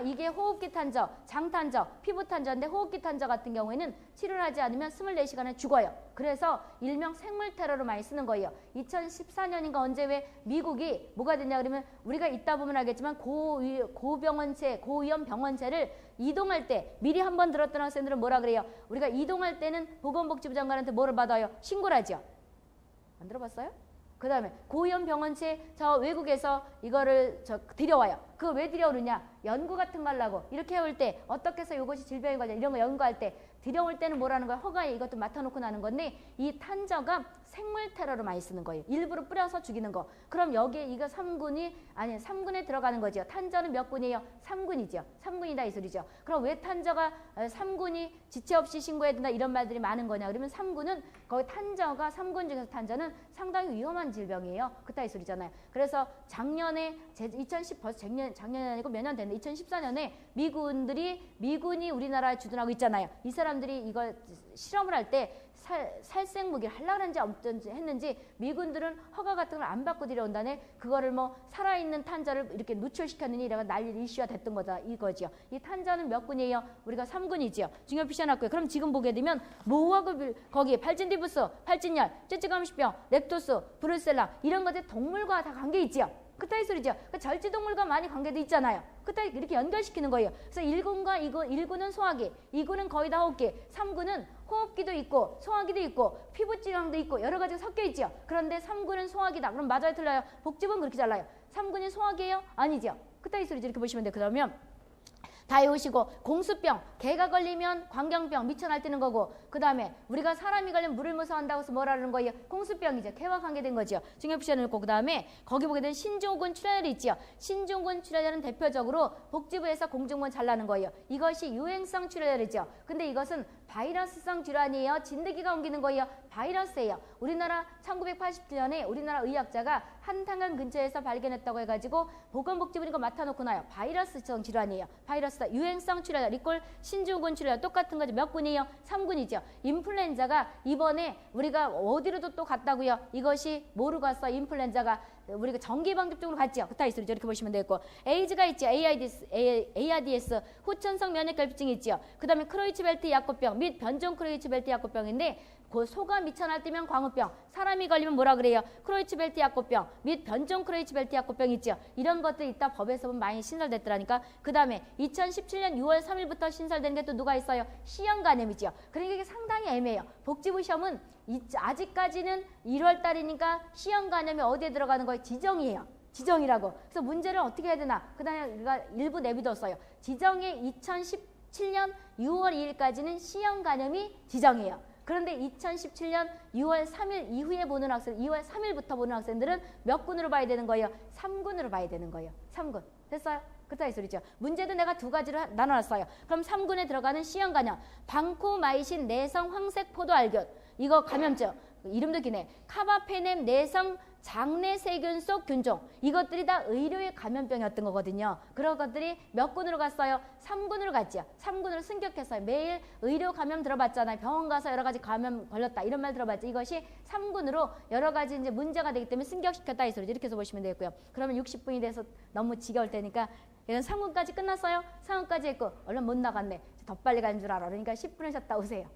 이게 호흡기 탄저, 장탄저, 피부 탄저인데 호흡기 탄저 같은 경우에는 치료를 하지 않으면 24시간에 죽어요. 그래서 일명 생물 테러로 많이 쓰는 거예요. 2014년인가 언제 왜 미국이 뭐가 되냐 그러면 우리가 이따 보면 알겠지만 고병원체, 고위험 병원체를 이동할 때 미리 한번 들었던 학생들은 뭐라 그래요? 우리가 이동할 때는 보건복지부 장관한테 뭐를 받아요? 신고를 하죠. 안 들어봤어요? 그 다음에 고위험 병원체 저 외국에서 이거를 들여와요. 그거 왜 들여오느냐? 연구 같은 거 하려고. 이렇게 해올 때 어떻게 해서 이것이 질병에 관련 이런 거 연구할 때 들여올 때는 뭐라는 거야? 허가에 이것도 맡아놓고 나는 건데 이 탄저가 생물 테러로 많이 쓰는 거예요. 일부러 뿌려서 죽이는 거. 그럼 여기에 이거 3군에 들어가는 거죠. 탄저는 몇 군이에요? 3군이죠. 3군이다 이 소리죠. 그럼 왜 탄저가 3군이 지체 없이 신고해야 된다 이런 말들이 많은 거냐? 그러면 3군은 거기 탄저가 3군 중에서 탄저는 상당히 위험한 질병이에요. 그따 이 소리잖아요. 그래서 작년에 2010 벌써 작년이 아니고 몇 년 됐는데 2014년에 미군이 우리나라에 주둔하고 있잖아요. 이 사람들이 이걸 실험을 할 때 살생무기를 하려고 하는지 없든지 했는지 미군들은 허가 같은 걸 안 받고 들여온다네. 그거를 뭐 살아있는 탄저를 이렇게 누출시켰느니 이래가 난리 이슈가 됐던 거다 이거죠. 이 탄저는 몇 군이에요? 우리가 3군이죠. 중요 표시해놨고요. 그럼 지금 보게 되면 모호하고 거기 발진디부스, 발진열, 쯔쯔감시병, 렙토스, 브루셀라 이런 것들 동물과 다 관계 있지요. 그따위 소리죠. 그 절지동물과 많이 관계도 있잖아요. 그따위 이렇게 연결시키는 거예요. 그래서 1군과 1군은 소화기, 2군은 거의 다 호흡기, 3군은 호흡기도 있고 소화기도 있고 피부질환도 있고 여러 가지가 섞여 있죠. 그런데 3군은 소화기다. 그럼 맞아요, 틀려요? 복집은 그렇게 잘라요. 3군이 소화기예요? 아니죠. 그따위 소리죠. 이렇게 보시면 돼요. 그러면 다 외우시고 공수병, 개가 걸리면 광경병, 미쳐 날뛰는 거고 그 다음에 우리가 사람이 걸리면 물을 무서워한다고 해서 뭐라는 거예요? 공수병이죠. 개와 관계된 거죠. 중요부시에 놓고 그 다음에 거기 보게 되면 신종군 출혈이 있죠. 신종군 출혈은 대표적으로 복지부에서 공중분 잘라는 거예요. 이것이 유행성 출혈이죠. 근데 이것은 바이러스성 질환이에요. 진드기가 옮기는 거예요. 바이러스예요. 우리나라 1987년에 우리나라 의학자가 한탄강 근처에서 발견했다고 해가지고 보건복지부 이거 맡아놓고 나요. 바이러스성 질환이에요. 바이러스다. 유행성 출혈, 리콜 신종군 출혈 똑같은 거죠. 몇 군이에요? 3군이죠. 인플루엔자가 이번에 우리가 어디로도 또 갔다고요. 이것이 뭐로 갔어? 인플루엔자가 우리가 전기방집 쪽으로 갔죠. 그따위 소리죠. 이렇게 보시면 되겠고 에이즈가 있죠. ARDS 후천성 면역결핍증이 있죠. 그 다음에 크로이츠벨트 약고병 및 변종 크로이츠벨트 약고병인데 그 소가 미쳐 날뛰면 광우병, 사람이 걸리면 뭐라 그래요? 크로이츠벨트 약고병 및 변종 크로이츠벨트 약고병 있죠. 이런 것들이 있다 법에서 보면 많이 신설됐더라니까. 그 다음에 2017년 6월 3일부터 신설된 게 또 누가 있어요? C형간염이죠. 그러니까 이게 상당히 애매해요. 복지부 시험은 아직까지는 1월 달이니까 C형간염이 어디에 들어가는 거예요? 지정이에요. 지정이라고. 그래서 문제를 어떻게 해야 되나? 그 다음에 우리가 일부 내비뒀어요. 지정의 2017년 6월 2일까지는 C형간염이 지정이에요. 그런데 2017년 6월 3일 이후에 보는 학생, 2월 3일부터 보는 학생들은 몇 군으로 봐야 되는 거예요? 3군으로 봐야 되는 거예요. 3군. 됐어요? 그따위 소리죠. 문제도 내가 두 가지로 나눠놨어요. 그럼 3군에 들어가는 C형간염, 방코마이신 내성 황색포도알균. 이거 감염증. 이름도 기네. 카바페넴 내성 장내 세균 속 균종. 이것들이 다 의료의 감염병이었던 거거든요. 그런 것들이 몇 군으로 갔어요? 3군으로 갔죠. 3군으로 승격했어요. 매일 의료 감염 들어봤잖아요. 병원 가서 여러 가지 감염 걸렸다. 이런 말 들어봤죠. 이것이 3군으로 여러 가지 이제 문제가 되기 때문에 승격시켰다 이 소리죠. 이렇게 해서 보시면 되겠고요. 그러면 60분이 돼서 너무 지겨울 테니까 이건 3군까지 끝났어요. 3군까지 했고 얼른 못 나갔네. 더 빨리 가는 줄 알아. 그러니까 10분을 쉬었다 오세요.